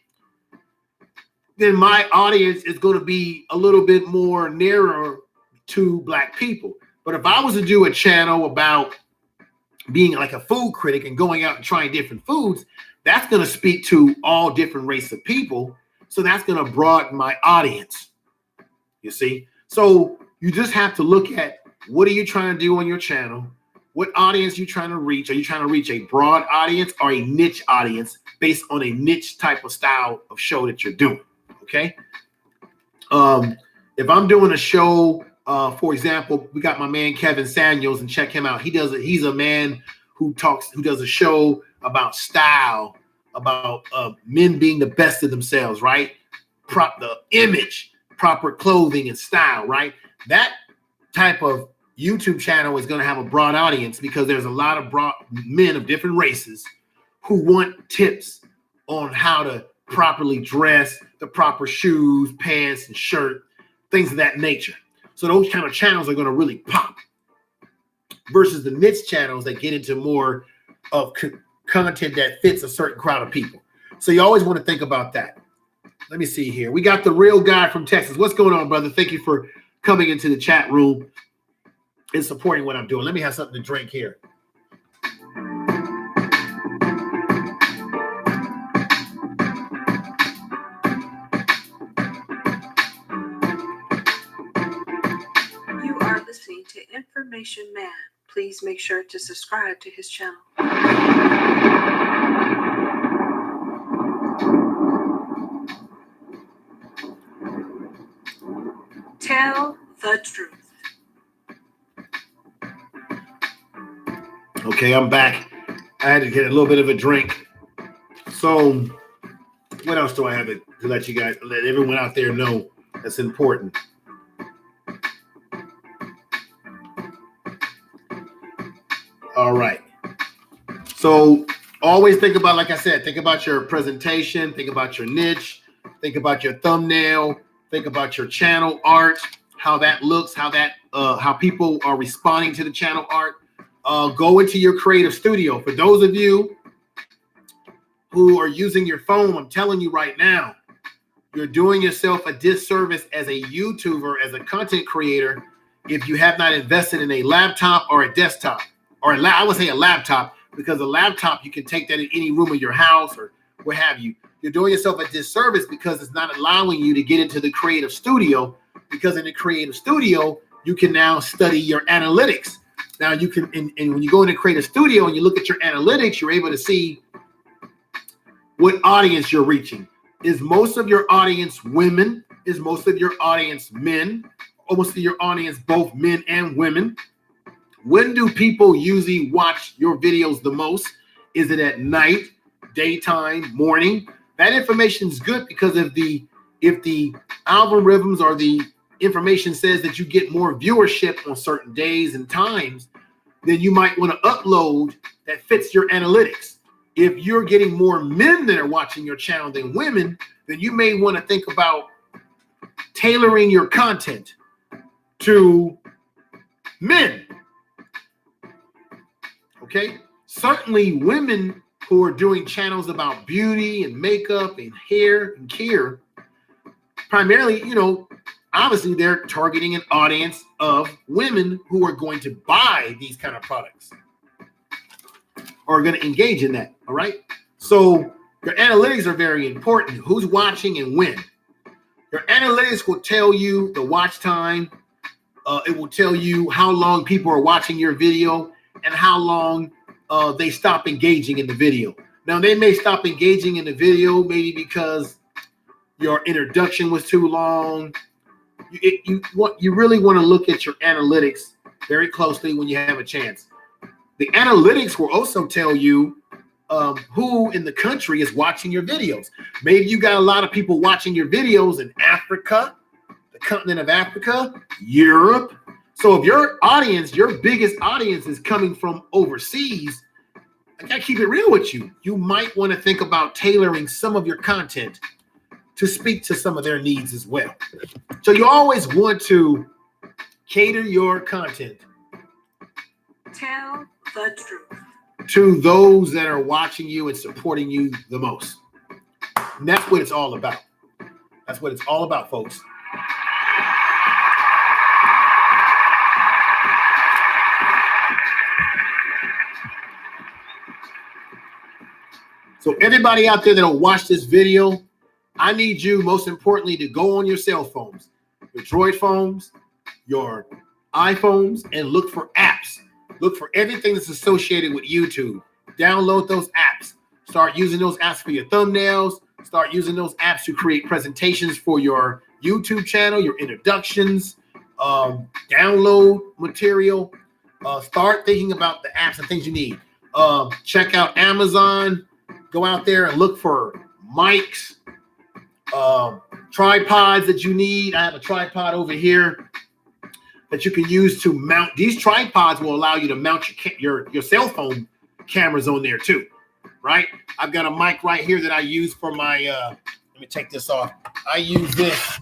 then my audience is going to be a little bit more narrow to Black people. But if I was to do a channel about being like a food critic and going out and trying different foods, that's going to speak to all different races of people. So that's going to broaden my audience. You see? So you just have to look at, what are you trying to do on your channel? What audience are you trying to reach? Are you trying to reach a broad audience or a niche audience based on a niche type of style of show that you're doing? Okay. If I'm doing a show, for example, we got my man Kevin Samuels, and check him out. He's a man who does a show about style, about men being the best of themselves, right? The image, proper clothing and style, right? That type of YouTube channel is going to have a broad audience because there's a lot of men of different races who want tips on how to properly dress, the proper shoes, pants, and shirt, things of that nature. So those kind of channels are going to really pop versus the niche channels that get into more of content that fits a certain crowd of people. So you always want to think about that. Let me see here. We got the real guy from Texas. What's going on, brother? Thank you for coming into the chat room and supporting what I'm doing. Let me have something to drink here. You are listening to Information Man. Please make sure to subscribe to his channel. Tell the truth. Okay, I'm back. I had to get a little bit of a drink. So what else do I have to let you guys, let everyone out there know that's important? All right. So always think about, like I said, think about your presentation, think about your niche, think about your thumbnail, think about your channel art, how that looks, how people are responding to the channel art. Go into your creative studio. For those of you who are using your phone, I'm telling you right now, you're doing yourself a disservice as a YouTuber, as a content creator, if you have not invested in a laptop or a desktop, or I would say a laptop, because a laptop, you can take that in any room of your house or what have you. You're doing yourself a disservice because it's not allowing you to get into the creative studio, because in the creative studio, you can now study your analytics. Now you can, and when you go into creative studio and you look at your analytics, you're able to see what audience you're reaching. Is most of your audience women? Is most of your audience men? Or most of your audience both men and women? When do people usually watch your videos the most? Is it at night, daytime, morning? That information is good because if the algorithms or the information says that you get more viewership on certain days and times, then you might want to upload that fits your analytics. If you're getting more men that are watching your channel than women, then you may want to think about tailoring your content to men. Okay? Certainly women who are doing channels about beauty and makeup and hair and care, primarily, obviously they're targeting an audience of women who are going to buy these kind of products are going to engage in that. All right. So your analytics are very important. Who's watching and when. Your analytics will tell you the watch time. It will tell you how long people are watching your video and how long they stop engaging in the video. Now, they may stop engaging in the video maybe because your introduction was too long. You really want to look at your analytics very closely when you have a chance. The analytics will also tell you who in the country is watching your videos. Maybe you got a lot of people watching your videos in Africa, the continent of Africa, Europe. So if your audience, your biggest audience is coming from overseas, I gotta keep it real with you. You might want to think about tailoring some of your content to speak to some of their needs as well. So you always want to cater your content. Tell the truth. To those that are watching you and supporting you the most. And that's what it's all about. That's what it's all about, folks. So everybody out there that'll watch this video, I need you, most importantly, to go on your cell phones, your Droid phones, your iPhones, and look for apps. Look for everything that's associated with YouTube. Download those apps. Start using those apps for your thumbnails. Start using those apps to create presentations for your YouTube channel, your introductions, download material. Start thinking about the apps and things you need. Check out Amazon. Go out there and look for mics, tripods that you need. I have a tripod over here that you can use to mount. These tripods will allow you to mount your cell phone cameras on there too, right? I've got a mic right here that I use for my, let me take this off. I use this,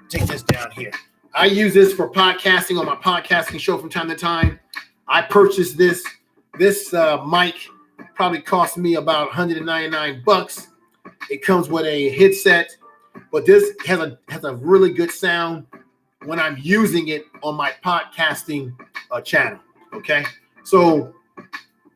take this down here. I use this for podcasting on my podcasting show from time to time. I purchased this mic, probably cost me about $199. It comes with a headset, but this has a really good sound when I'm using it on my podcasting channel. Okay, so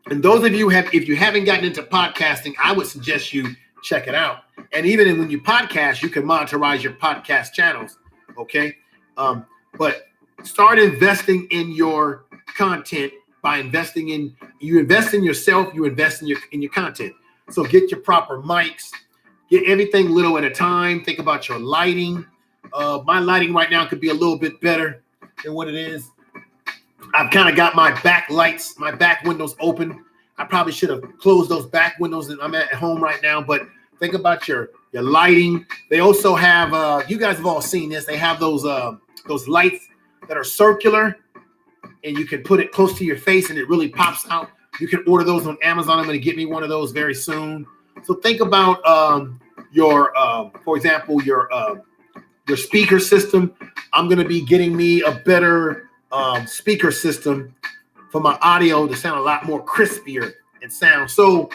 and those of you if you haven't gotten into podcasting, I would suggest you check it out. And even when you podcast, you can monitorize your podcast channels. Okay, but start investing in your content by investing in you invest in yourself. You invest in your content. So get your proper mics. Get everything little at a time. Think about your lighting. My lighting right now could be a little bit better than what it is. I've kind of got my back lights, my back windows open. I probably should have closed those back windows that I'm at home right now, but think about your lighting. They also have, you guys have all seen this. They have those lights that are circular and you can put it close to your face and it really pops out. You can order those on Amazon. I'm going to get me one of those very soon. So think about for example, your speaker system. I'm going to be getting me a better speaker system for my audio to sound a lot more crispier and sound. So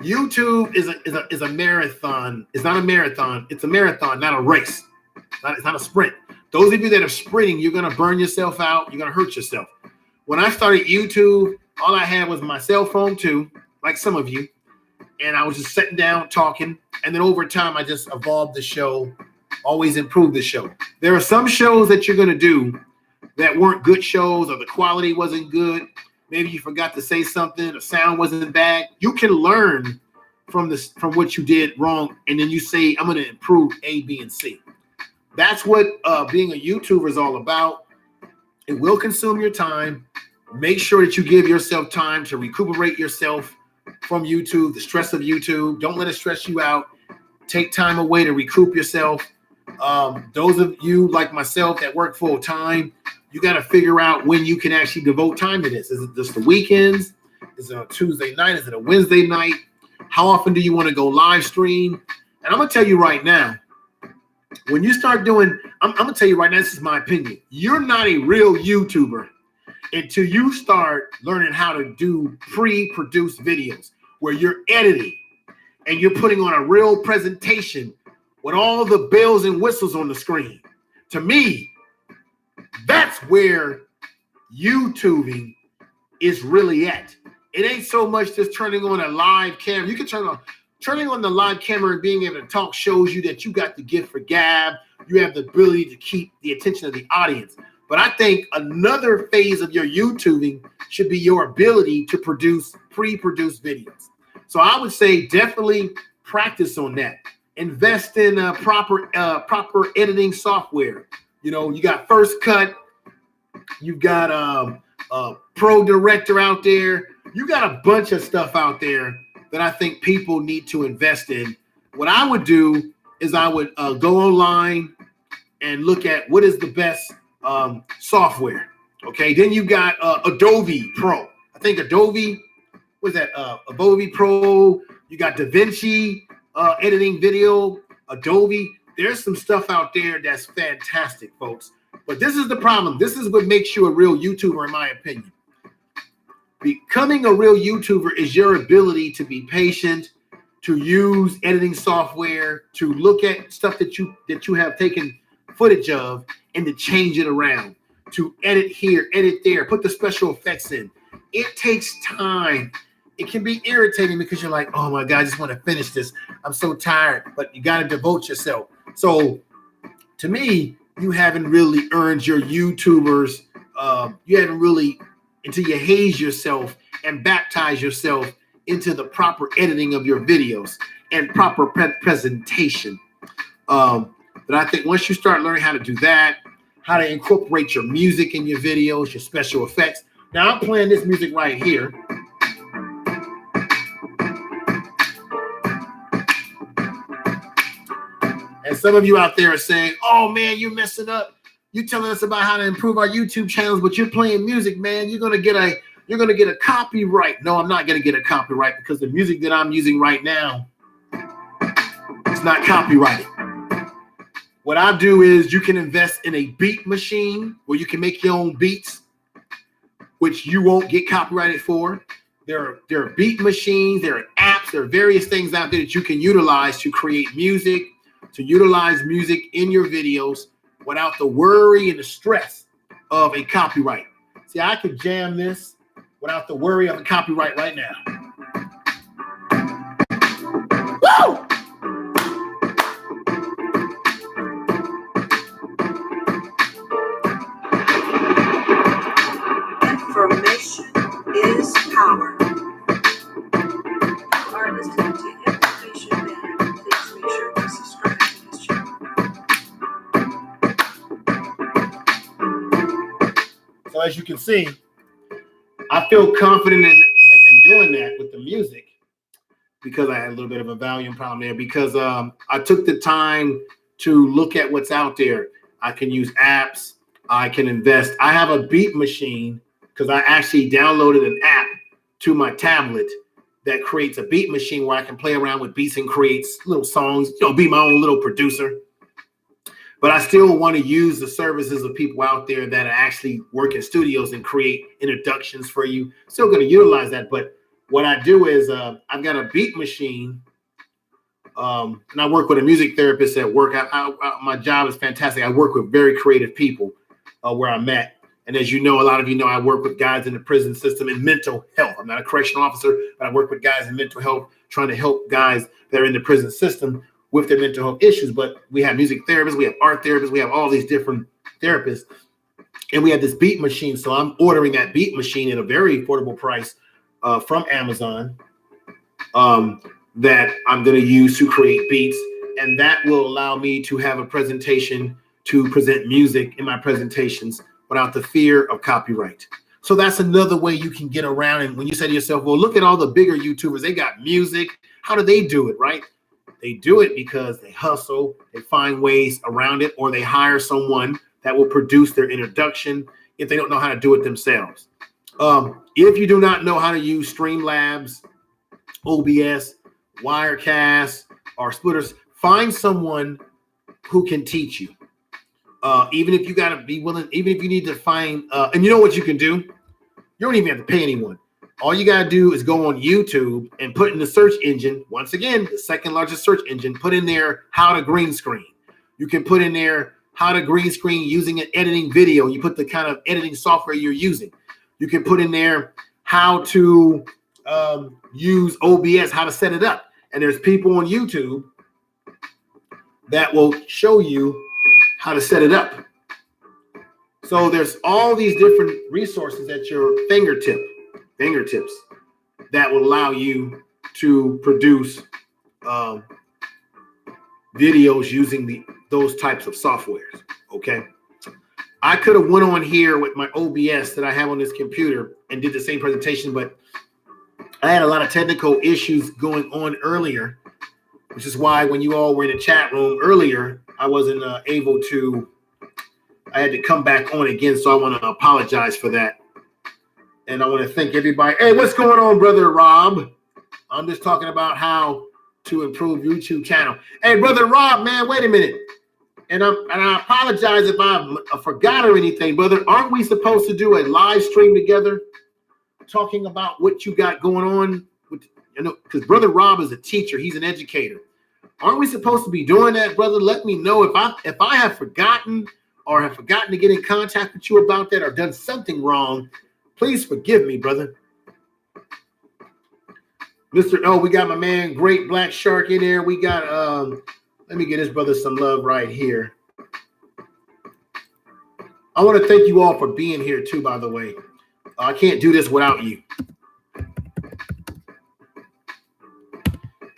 YouTube is a marathon. It's not a marathon. It's a marathon, not a race. It's not a sprint. Those of you that are sprinting, you're going to burn yourself out. You're going to hurt yourself. When I started YouTube, all I had was my cell phone too, like some of you. And I was just sitting down talking. And then over time, I just evolved the show, always improved the show. There are some shows that you're going to do that weren't good shows or the quality wasn't good. Maybe you forgot to say something. The sound wasn't bad. You can learn from what you did wrong. And then you say, I'm going to improve A, B, and C. That's what being a YouTuber is all about. It will consume your time. Make sure that you give yourself time to recuperate yourself from YouTube, the stress of YouTube. Don't let it stress you out. Take time away to recoup yourself. Those of you like myself that work full time, you got to figure out when you can actually devote time to this. Is it just the weekends? Is it a Tuesday night? Is it a Wednesday night? How often do you want to go live stream? And I'm going to tell you right now, when you start doing, I'm going to tell you right now, this is my opinion. You're not a real YouTuber until you start learning how to do pre-produced videos where you're editing and you're putting on a real presentation with all the bells and whistles on the screen. To me, that's where YouTubing is really at. It ain't so much just turning on a live camera. You can turning on the live camera and being able to talk shows you that you got the gift for gab. You have the ability to keep the attention of the audience. But I think another phase of your YouTubing should be your ability to produce pre-produced videos. So I would say definitely practice on that. Invest in proper editing software. You know, you got First Cut, you've got Pro Director out there. You got a bunch of stuff out there that I think people need to invest in. What I would do is I would go online and look at what is the best software. Okay, then you got Adobe Pro. I think Adobe, what's that? Adobe Pro. You got DaVinci editing video. Adobe. There's some stuff out there that's fantastic, folks. But this is the problem. This is what makes you a real YouTuber, in my opinion. Becoming a real YouTuber is your ability to be patient, to use editing software, to look at stuff that you have taken footage of and to change it around, to edit here, edit there, put the special effects in. It takes time. It can be irritating because you're like, oh my God, I just want to finish this. I'm so tired, but you got to devote yourself. So to me, you haven't really earned your YouTubers. You haven't really, until you haze yourself and baptize yourself into the proper editing of your videos and proper presentation. But I think once you start learning how to do that, how to incorporate your music in your videos, your special effects. Now I'm playing this music right here. And some of you out there are saying, oh man, you messing up. You telling us about how to improve our YouTube channels, but you're playing music, man. You're gonna get a copyright. No, I'm not gonna get a copyright because the music that I'm using right now is not copyrighted. What I do is you can invest in a beat machine where you can make your own beats, which you won't get copyrighted for. There are beat machines, there are apps, there are various things out there that you can utilize to create music, to utilize music in your videos without the worry and the stress of a copyright. See, I could jam this without the worry of a copyright right now. Woo! Information is power. You are listening to Information Man. Please make sure to subscribe to his channel. So as you can see, I feel confident in doing that with the music because I had a little bit of a volume problem there because I took the time to look at what's out there. I can use apps. I can invest. I have a beat machine because I actually downloaded an app to my tablet that creates a beat machine where I can play around with beats and creates little songs, be my own little producer. But I still want to use the services of people out there that actually work in studios and create introductions for you. Still going to utilize that. But what I do is I've got a beat machine and I work with a music therapist at work. My job is fantastic. I work with very creative people where I'm at. And as you know, a lot of you know, I work with guys in the prison system in mental health. I'm not a correctional officer, but I work with guys in mental health, trying to help guys that are in the prison system with their mental health issues. But we have music therapists, we have art therapists, we have all these different therapists. And we have this beat machine. So I'm ordering that beat machine at a very affordable price from Amazon that I'm going to use to create beats. And that will allow me to have a presentation to present music in my presentations without the fear of copyright. So that's another way you can get around. And when you say to yourself, well, look at all the bigger YouTubers, they got music. How do they do it, right? They do it because they hustle, they find ways around it, or they hire someone that will produce their introduction if they don't know how to do it themselves. If you do not know how to use Streamlabs, OBS, Wirecast, or Splitters, find someone who can teach you. Even if you got to be willing, even if you need to find, and you know what you can do? You don't even have to pay anyone. All you got to do is go on YouTube and put in the search engine. Once again, the second largest search engine, put in there how to green screen. You can put in there how to green screen using an editing video. You put the kind of editing software you're using. You can put in there how to use OBS, how to set it up. And there's people on YouTube that will show you how to set it up. So there's all these different resources at your fingertips that will allow you to produce videos using those types of softwares. Okay. I could have went on here with my OBS that I have on this computer and did the same presentation, but I had a lot of technical issues going on earlier, which is why when you all were in the chat room earlier, I wasn't able to. I had to come back on again, so I want to apologize for that. And I want to thank everybody. Hey, what's going on, Brother Rob? I'm just talking about how to improve YouTube channel. Hey, Brother Rob, man, wait a minute. And I apologize if I forgot or anything, brother. Aren't we supposed to do a live stream together, talking about what you got going on? Because Brother Rob is a teacher, he's an educator. Aren't we supposed to be doing that, brother? Let me know if I have forgotten or have forgotten to get in contact with you about that or done something wrong. Please forgive me, brother. We got my man Great Black Shark in there. We got let me get his brother some love right here. I want to thank you all for being here too, by the way. I can't do this without you.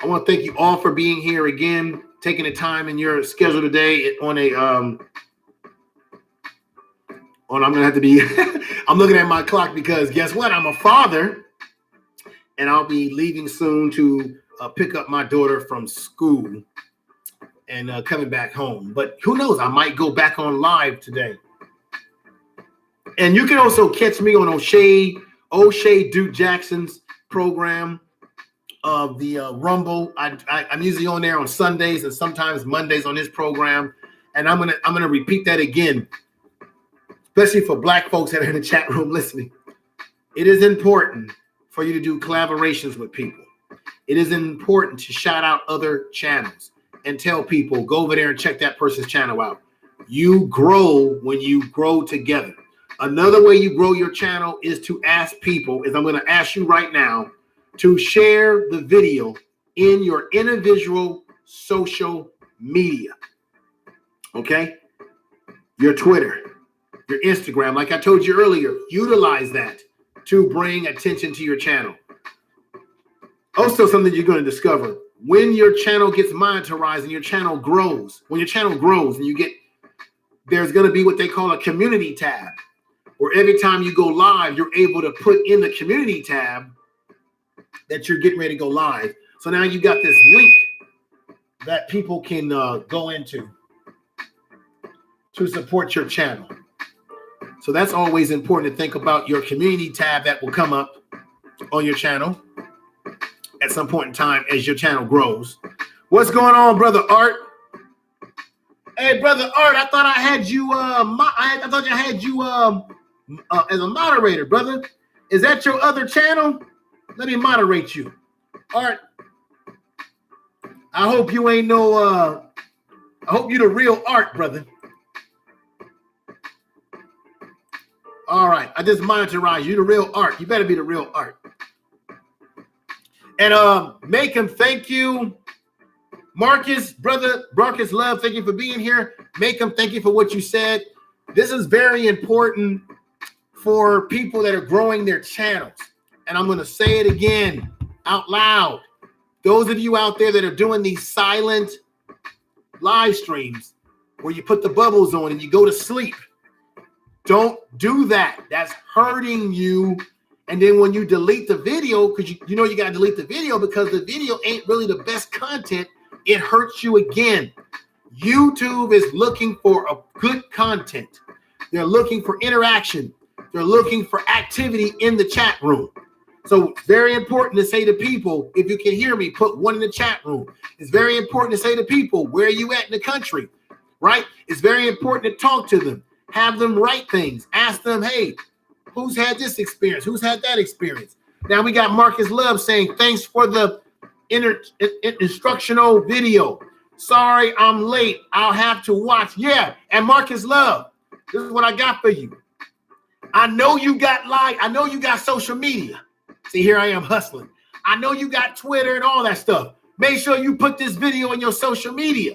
I want to thank you all for being here again, taking the time in your schedule today on a I'm gonna have to be I'm looking at my clock because guess what? I'm a father and I'll be leaving soon to pick up my daughter from school and coming back home. But who knows? I might go back on live today. And you can also catch me on O'Shea Duke Jackson's program of the Rumble. I'm usually on there on Sundays and sometimes Mondays on his program. And I'm gonna repeat that again, especially for Black folks that are in the chat room listening. It is important for you to do collaborations with people. It is important to shout out other channels and tell people, go over there and check that person's channel out. You grow when you grow together. Another way you grow your channel is to ask people, I'm going to ask you right now, to share the video in your individual social media. Okay? Your Twitter, your Instagram, like I told you earlier, utilize that to bring attention to your channel. Also, something you're going to discover when your channel gets monetized and your channel grows, when your channel grows and there's going to be what they call a community tab, where every time you go live, you're able to put in the community tab that you're getting ready to go live. So now you got this link that people can go into to support your channel. So that's always important to think about your community tab that will come up on your channel at some point in time as your channel grows. What's going on, Brother Art? Hey, Brother Art, I thought I had you. I thought I had you as a moderator, brother. Is that your other channel? Let me moderate you, Art. I hope you ain't no. I hope you the real Art, brother. All right, I just monitorized you, the real Art. You better be the real Art. And make him thank you. Marcus, brother, Marcus Love, thank you for being here. Make him thank you for what you said. This is very important for people that are growing their channels. And I'm going to say it again out loud. Those of you out there that are doing these silent live streams where you put the bubbles on and you go to sleep, don't do that. That's hurting you. And then when you delete the video, because you know you got to delete the video because the video ain't really the best content, it hurts you again. YouTube is looking for a good content. They're looking for interaction. They're looking for activity in the chat room. So it's very important to say to people, if you can hear me, put one in the chat room. It's very important to say to people, where are you at in the country, right? It's very important to talk to them, have them write things, ask them, hey, who's had this experience? Who's had that experience? Now we got Marcus Love saying, thanks for the instructional video. Sorry, I'm late. I'll have to watch. Yeah, and Marcus Love, this is what I got for you. I know you got I know you got social media. See, here I am hustling. I know you got Twitter and all that stuff. Make sure you put this video in your social media.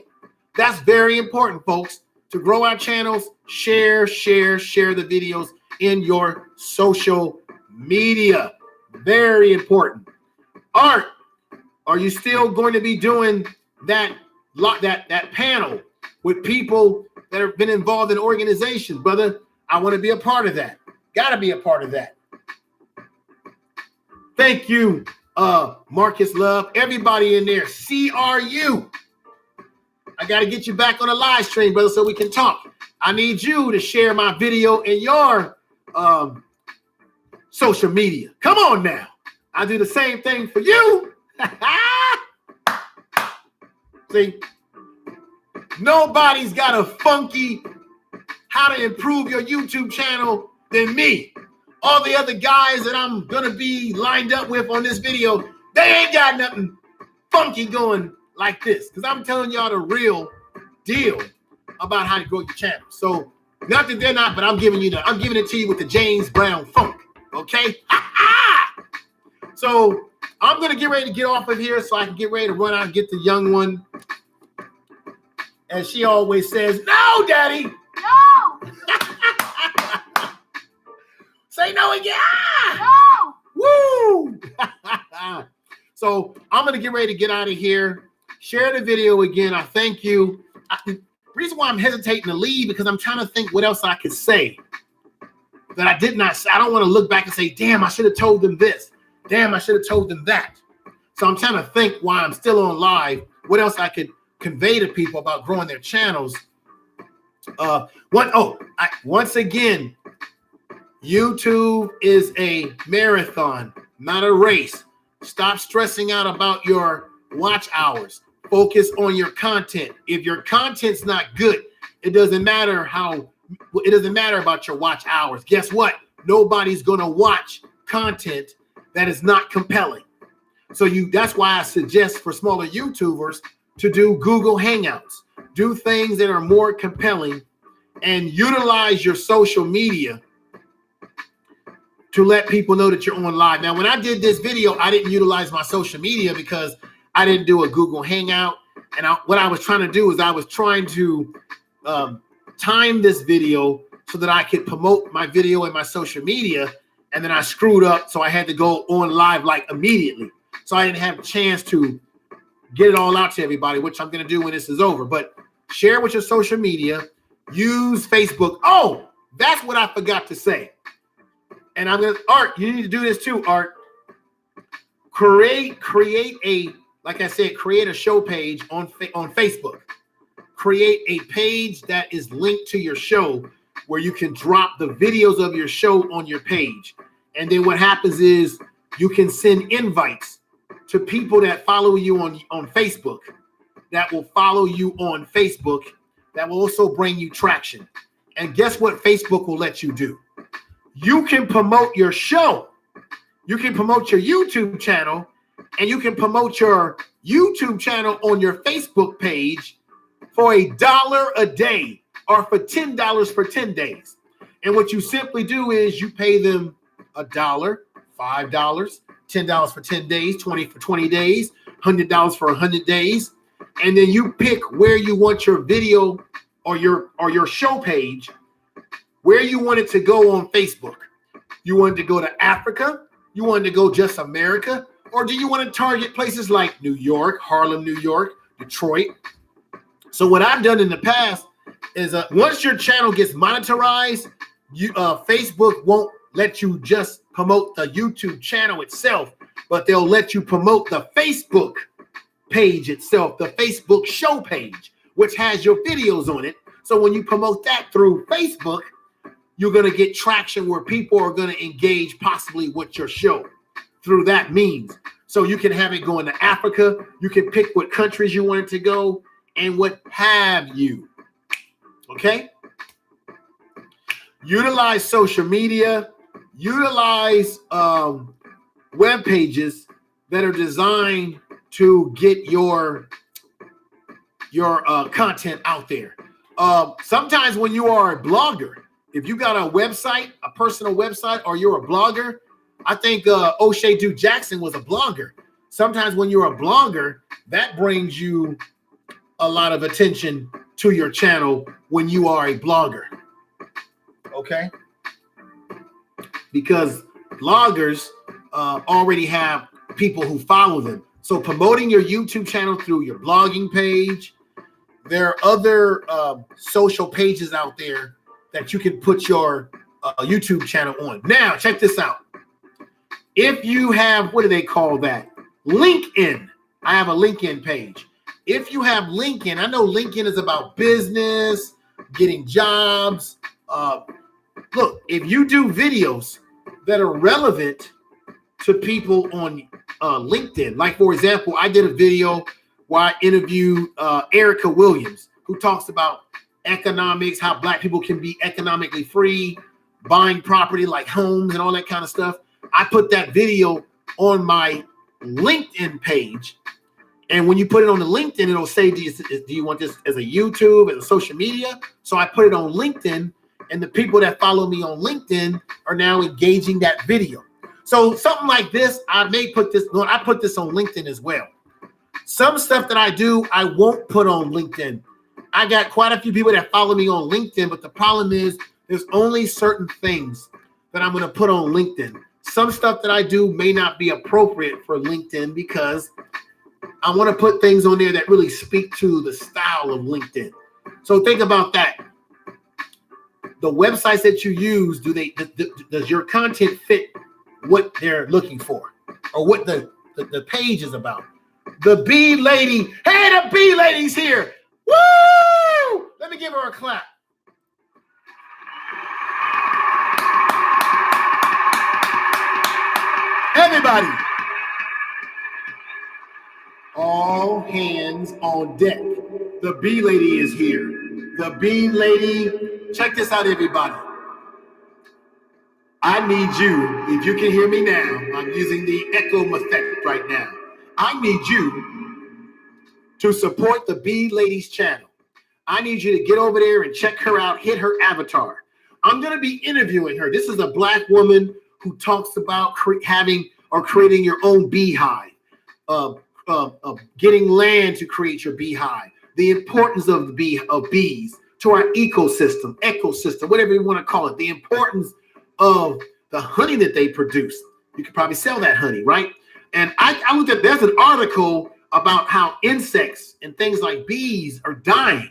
That's very important, folks. To grow our channels, share the videos in your social media. Very important. Art, are you still going to be doing that panel with people that have been involved in organizations? Brother, I want to be a part of that. Got to be a part of that. Thank you, Marcus Love. Everybody in there, CRU. I got to get you back on a live stream, brother, so we can talk. I need you to share my video in your social media. Come on now. I do the same thing for you. See, nobody's got a funky how to improve your YouTube channel than me. All the other guys that I'm going to be lined up with on this video, they ain't got nothing funky going like this, because I'm telling y'all the real deal about how to grow your channel. So not that they're not, but I'm giving it to you with the James Brown funk. Okay. So I'm going to get ready to get off of here so I can get ready to run out and get the young one. And she always says, no, daddy. No. Say no again. No. Woo. So I'm going to get ready to get out of here. Share the video again. I thank you. The reason why I'm hesitating to leave because I'm trying to think what else I could say that I did not say. I don't want to look back and say, damn, I should have told them this. Damn, I should have told them that. So I'm trying to think while I'm still on live, what else I could convey to people about growing their channels. Once again, YouTube is a marathon, not a race. Stop stressing out about your watch hours. Focus on your content. If your content's not good, it doesn't matter about your watch hours. Guess what? Nobody's going to watch content that is not compelling. So that's why I suggest for smaller YouTubers to do Google Hangouts. Do things that are more compelling and utilize your social media to let people know that you're on live. Now, when I did this video, I didn't utilize my social media because I didn't do a Google Hangout. And what I was trying to do is I was trying to time this video so that I could promote my video in my social media. And then I screwed up, so I had to go on live like immediately. So I didn't have a chance to get it all out to everybody, which I'm going to do when this is over. But share with your social media. Use Facebook. Oh, that's what I forgot to say. And I'm going to, Art, you need to do this too, Art. Create a, like I said, create a show page on Facebook. Create a page that is linked to your show where you can drop the videos of your show on your page. And then what happens is you can send invites to people that follow you on Facebook, that will follow you on Facebook, that will also bring you traction. And guess what Facebook will let you do? You can promote your show. You can promote your YouTube channel, and you can promote your YouTube channel on your Facebook page for $1 a day or for $10 for 10 days. And what you simply do is you pay them $1, $5, $10 for 10 days, $20 for 20 days, $100 for 100 days. And then you pick where you want your video or your show page, where you want it to go on Facebook. You want it to go to Africa? You want it to go just America? Or do you want to target places like New York, Harlem, New York, Detroit? So what I've done in the past is once your channel gets monetized, Facebook won't let you just promote the YouTube channel itself, but they'll let you promote the Facebook page itself, the Facebook show page, which has your videos on it. So when you promote that through Facebook, you're going to get traction where people are going to engage possibly with your show through that means. So you can have it going to Africa. You can pick what countries you want it to go and what have you. Okay? Utilize social media. Utilize web pages that are designed to get your content out there. Sometimes when you are a blogger, if you got a website, a personal website, or you're a blogger, I think O'Shea Duke Jackson was a blogger. Sometimes when you're a blogger, that brings you a lot of attention to your channel when you are a blogger. Okay? Because bloggers already have people who follow them. So promoting your YouTube channel through your blogging page, there are other social pages out there that you can put your YouTube channel on. Now, check this out. If you have, what do they call that? LinkedIn. I have a LinkedIn page. If you have LinkedIn, I know LinkedIn is about business, getting jobs. Look, if you do videos that are relevant to people on LinkedIn, like for example, I did a video where I interviewed Erica Williams, who talks about economics, how Black people can be economically free, buying property like homes and all that kind of stuff. I put that video on my LinkedIn page. And when you put it on the LinkedIn, it'll say, do you want this as a YouTube, as a social media? So I put it on LinkedIn, and the people that follow me on LinkedIn are now engaging that video. So something like this, I put this on LinkedIn as well. Some stuff that I do, I won't put on LinkedIn. I got quite a few people that follow me on LinkedIn, but the problem is there's only certain things that I'm going to put on LinkedIn. Some stuff that I do may not be appropriate for LinkedIn because I want to put things on there that really speak to the style of LinkedIn. So think about that. The websites that you use, does your content fit what they're looking for or what the page is about? The bee lady. Hey, the bee lady's here. Woo! Let me give her a clap. Everybody. All hands on deck. The bee lady is here. The bee lady. Check this out, everybody. I need you, if you can hear me now, I'm using the echo effect right now. I need you to support the bee lady's channel. I need you to get over there and check her out, hit her avatar. I'm going to be interviewing her. This is a Black woman who talks about creating your own beehive, getting land to create your beehive, the importance of bees to our ecosystem, whatever you want to call it, the importance of the honey that they produce. You could probably sell that honey, right? And I looked at, there's an article about how insects and things like bees are dying.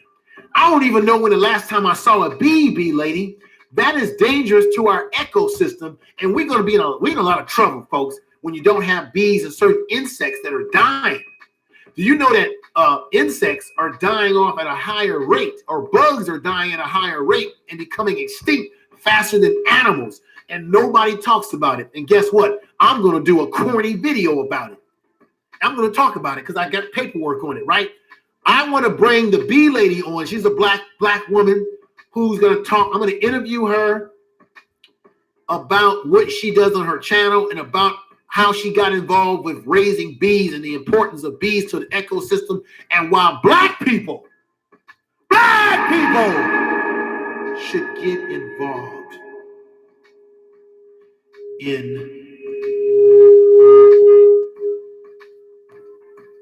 I don't even know when the last time I saw a bee lady. That is dangerous to our ecosystem, and we're going to be in a lot of trouble, folks, when you don't have bees and certain insects that are dying. Do you know that insects are dying off at a higher rate, or bugs are dying at a higher rate and becoming extinct faster than animals, and nobody talks about it? And guess what? I'm going to do a corny video about it. I'm going to talk about it because I got paperwork on it, right? I want to bring the bee lady on. She's a black woman who's going to talk. I'm going to interview her about what she does on her channel and about how she got involved with raising bees and the importance of bees to the ecosystem, and why black people should get involved in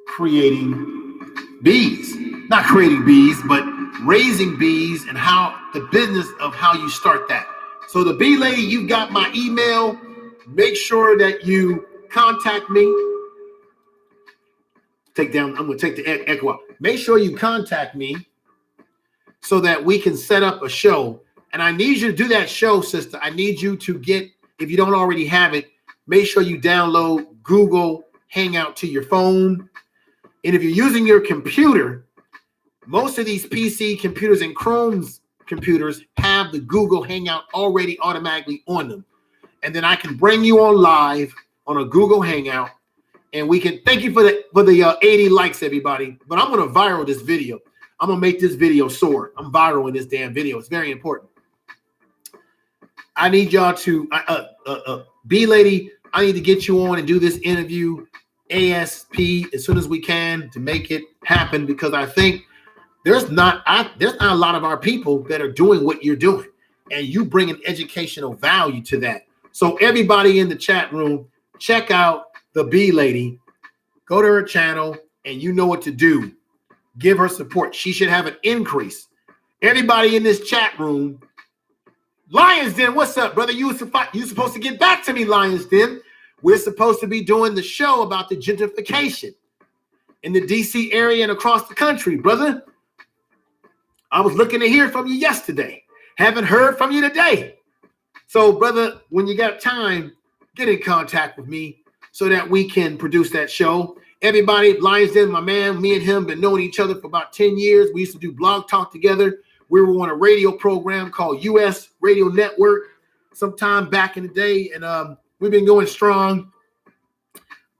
creating bees. Not creating bees, but raising bees, and how the business of how you start that. So the bee lady, you've got my email. Make sure that you contact me. I'm going to take the echo out. Make sure you contact me so that we can set up a show. And I need you to do that show, sister. I need you to get, if you don't already have it, make sure you download Google Hangout to your phone. And if you're using your computer, most of these PC computers and Chrome's computers have the Google Hangout already automatically on them. And then I can bring you on live on a Google Hangout, and we can thank you for the 80 likes, everybody. But I'm going to viral this video. I'm going to make this video soar. I'm viral in this damn video. It's very important. I need y'all to, bee lady, I need to get you on and do this interview ASP as soon as we can to make it happen, because I think there's not a lot of our people that are doing what you're doing. and you bring an educational value to that. So everybody in the chat room, check out the B lady. Go to her channel, and you know what to do. Give her support. She should have an increase. Everybody in this chat room, Lions Den, what's up, brother? You supposed to get back to me, Lions Den. We're supposed to be doing the show about the gentrification in the DC area and across the country, brother. I was looking to hear from you yesterday. Haven't heard from you today. So, brother, when you got time, get in contact with me so that we can produce that show. Everybody, Lions Den, my man, me and him been knowing each other for about 10 years. We used to do blog talk together. We were on a radio program called US Radio Network sometime back in the day, and we've been going strong.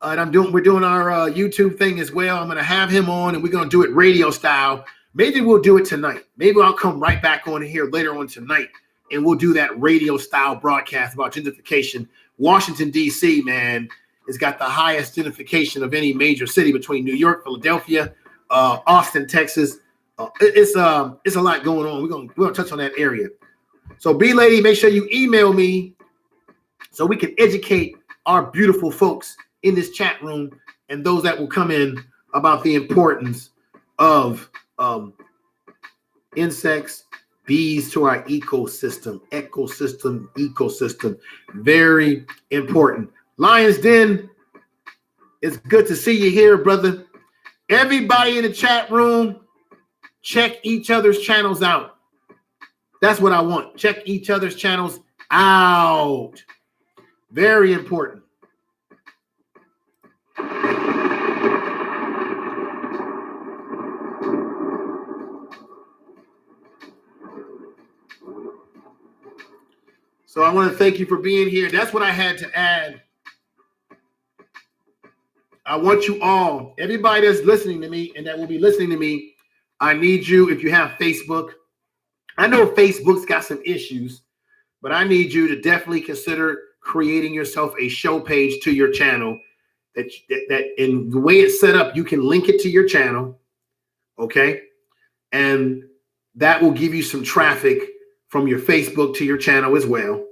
And we're doing our YouTube thing as well. I'm going to have him on, and we're going to do it radio style. Maybe we'll do it tonight. Maybe I'll come right back on here later on tonight, and we'll do that radio style broadcast about gentrification. Washington, D.C., man, has got the highest gentrification of any major city between New York, Philadelphia, Austin, Texas. It's a lot going on. We're gonna touch on that area. So, B lady, make sure you email me so we can educate our beautiful folks in this chat room and those that will come in about the importance of insects, bees to our ecosystem. Very important. Lions Den, it's good to see you here, brother. Everybody in the chat room, check each other's channels out. That's what I want. Check each other's channels out. Very important. So I want to thank you for being here. That's what I had to add. I want you all, everybody that's listening to me and that will be listening to me, I need you, if you have Facebook. I know Facebook's got some issues, but I need you to definitely consider creating yourself a show page to your channel that in the way it's set up, you can link it to your channel, okay? And that will give you some traffic from your Facebook to your channel as well.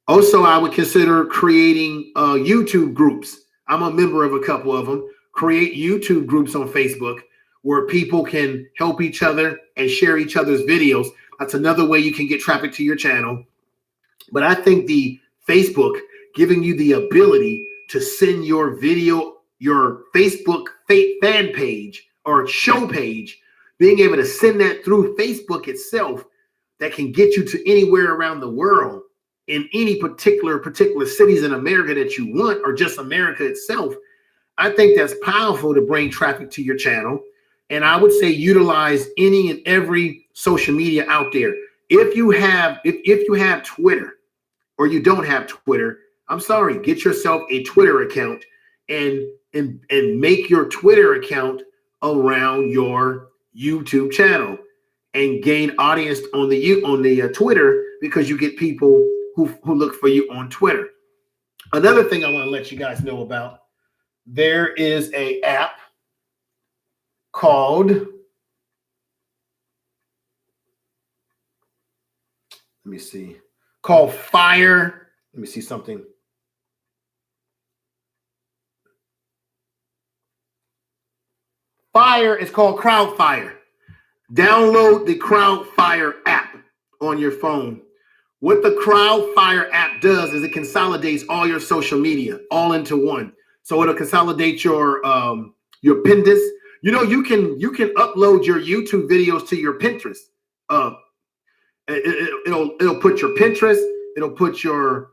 Also, I would consider creating YouTube groups. I'm a member of a couple of them. Create YouTube groups on Facebook where people can help each other and share each other's videos. That's another way you can get traffic to your channel. But I think the Facebook giving you the ability to send your video, your Facebook fan page or show page, being able to send that through Facebook itself, that can get you to anywhere around the world in any particular cities in America that you want, or just America itself. I think that's powerful to bring traffic to your channel. And I would say utilize any and every social media out there. If you have Twitter or you don't have Twitter, I'm sorry, get yourself a Twitter account and make your Twitter account around your YouTube channel and gain audience on the Twitter, because you get people who look for you on Twitter. Another thing I want to let you guys know about, there is a app called, let me see, called Fire. Let me see something. Fire is called Crowdfire. Download the Crowdfire app on your phone. What the Crowdfire app does is it consolidates all your social media all into one. So it'll consolidate your Pinterest. You know, you can upload your YouTube videos to your Pinterest. It'll put your Pinterest. It'll put your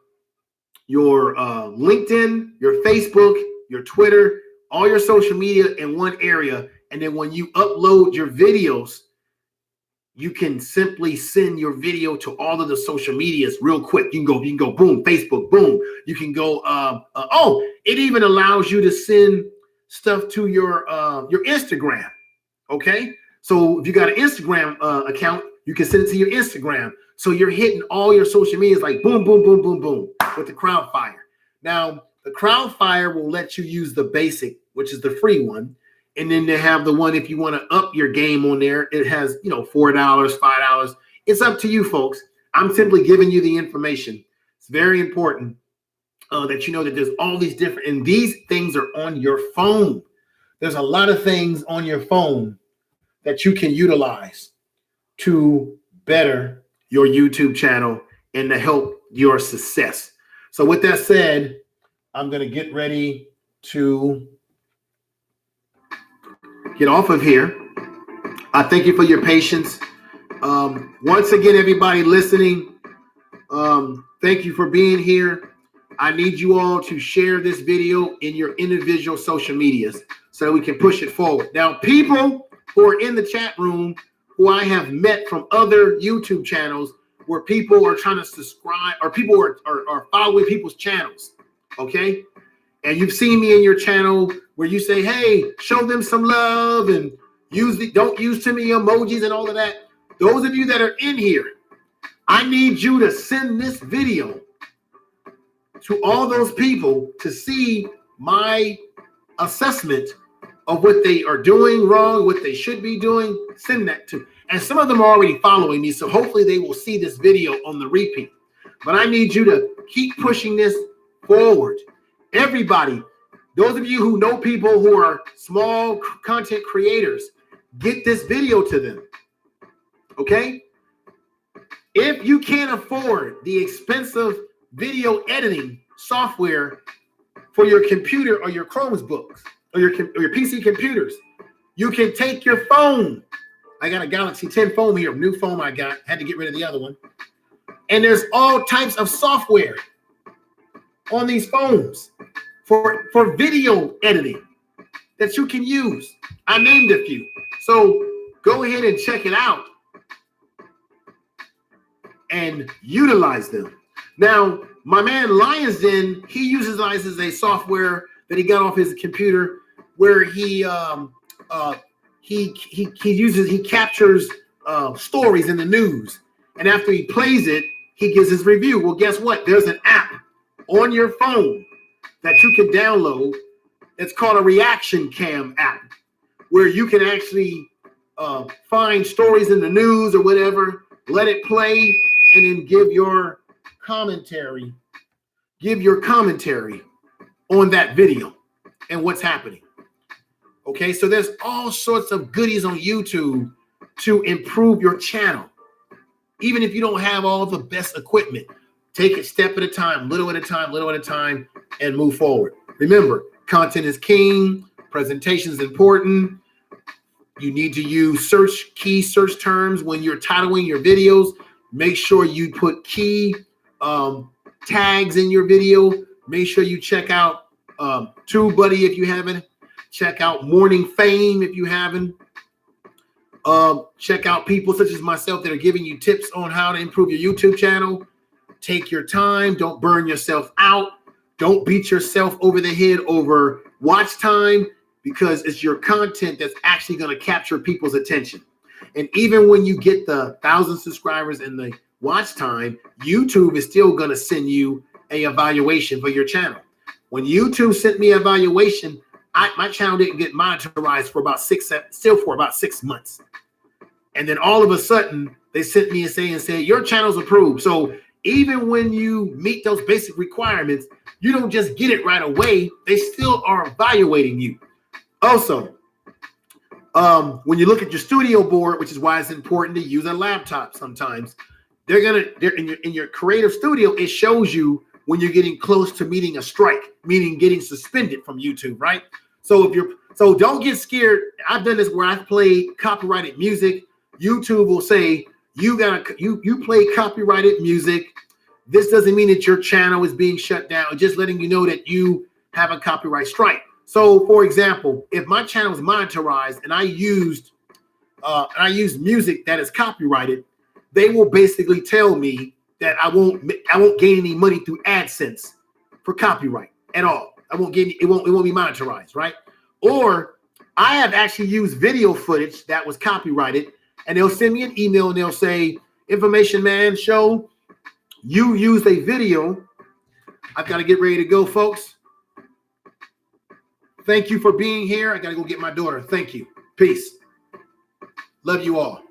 LinkedIn, your Facebook, your Twitter, all your social media in one area. And then when you upload your videos, you can simply send your video to all of the social medias real quick. You can go boom, Facebook, boom. You can go, it even allows you to send stuff to your Instagram. Okay. So if you got an Instagram account, you can send it to your Instagram. So you're hitting all your social medias like boom, boom, boom, boom, boom with the Crowdfire. Now, the Crowdfire will let you use the basic, which is the free one. And then they have the one, if you want to up your game on there, it has, $4, $5. It's up to you, folks. I'm simply giving you the information. It's very important that you know that there's all these different, and these things are on your phone. There's a lot of things on your phone that you can utilize to better your YouTube channel and to help your success. So with that said, I'm going to get ready to get off of here. I thank you for your patience. Once again, everybody listening, thank you for being here. I need you all to share this video in your individual social medias so that we can push it forward. Now, people who are in the chat room who I have met from other YouTube channels where people are trying to subscribe or people are following people's channels, okay? And you've seen me in your channel where you say, hey, show them some love and don't use too many emojis and all of that. Those of you that are in here, I need you to send this video to all those people to see my assessment of what they are doing wrong, what they should be doing. Send that to. And some of them are already following me, so hopefully they will see this video on the repeat. But I need you to keep pushing this forward. Everybody, those of you who know people who are small content creators, get this video to them, okay? If you can't afford the expensive video editing software for your computer or your Chromebooks or your PC computers, you can take your phone. I got a Galaxy 10 phone here, new phone I got, had to get rid of the other one. And there's all types of software on these phones for video editing that you can use. I named a few. So go ahead and check it out and utilize them. Now, my man Lions Den, he utilizes a software that he got off his computer where he captures stories in the news, and after he plays it, he gives his review. Well, guess what? There's an app on your phone that you can download. It's called a reaction cam app, where you can actually find stories in the news or whatever, let it play, and then give your commentary on that video and what's happening. Okay, so there's all sorts of goodies on YouTube to improve your channel. Even if you don't have all the best equipment, take it step at a time, little at a time, and move forward. Remember, content is king, presentation is important. You need to use key search terms when you're titling your videos. Make sure you put key tags in your video. Make sure you check out TubeBuddy if you haven't. Check out Morning Fame if you haven't. Check out people such as myself that are giving you tips on how to improve your YouTube channel. Take your time. Don't burn yourself out. Don't beat yourself over the head over watch time, because it's your content that's actually going to capture people's attention. And even when you get the 1,000 subscribers and the watch time, YouTube is still going to send you an evaluation for your channel. When YouTube sent me an evaluation, my channel didn't get monetized for about 6 months. And then all of a sudden, they sent me and said, your channel's approved. So even when you meet those basic requirements, you don't just get it right away. They still are evaluating you. Also, when you look at your studio board, which is why it's important to use a laptop sometimes, they're in your creative studio, it shows you when you're getting close to meeting a strike, meaning getting suspended from YouTube, right? So don't get scared. I've done this where I've played copyrighted music. YouTube will say, you play copyrighted music. This doesn't mean that your channel is being shut down. It's just letting you know that you have a copyright strike. So, for example, if my channel is monetized and I used music that is copyrighted, they will basically tell me that I won't gain any money through AdSense for copyright at all. It won't be monetized, right? Or I have actually used video footage that was copyrighted, and they'll send me an email and they'll say, Information Man Show, you used a video. I've got to get ready to go, folks. Thank you for being here. I got to go get my daughter. Thank you. Peace. Love you all.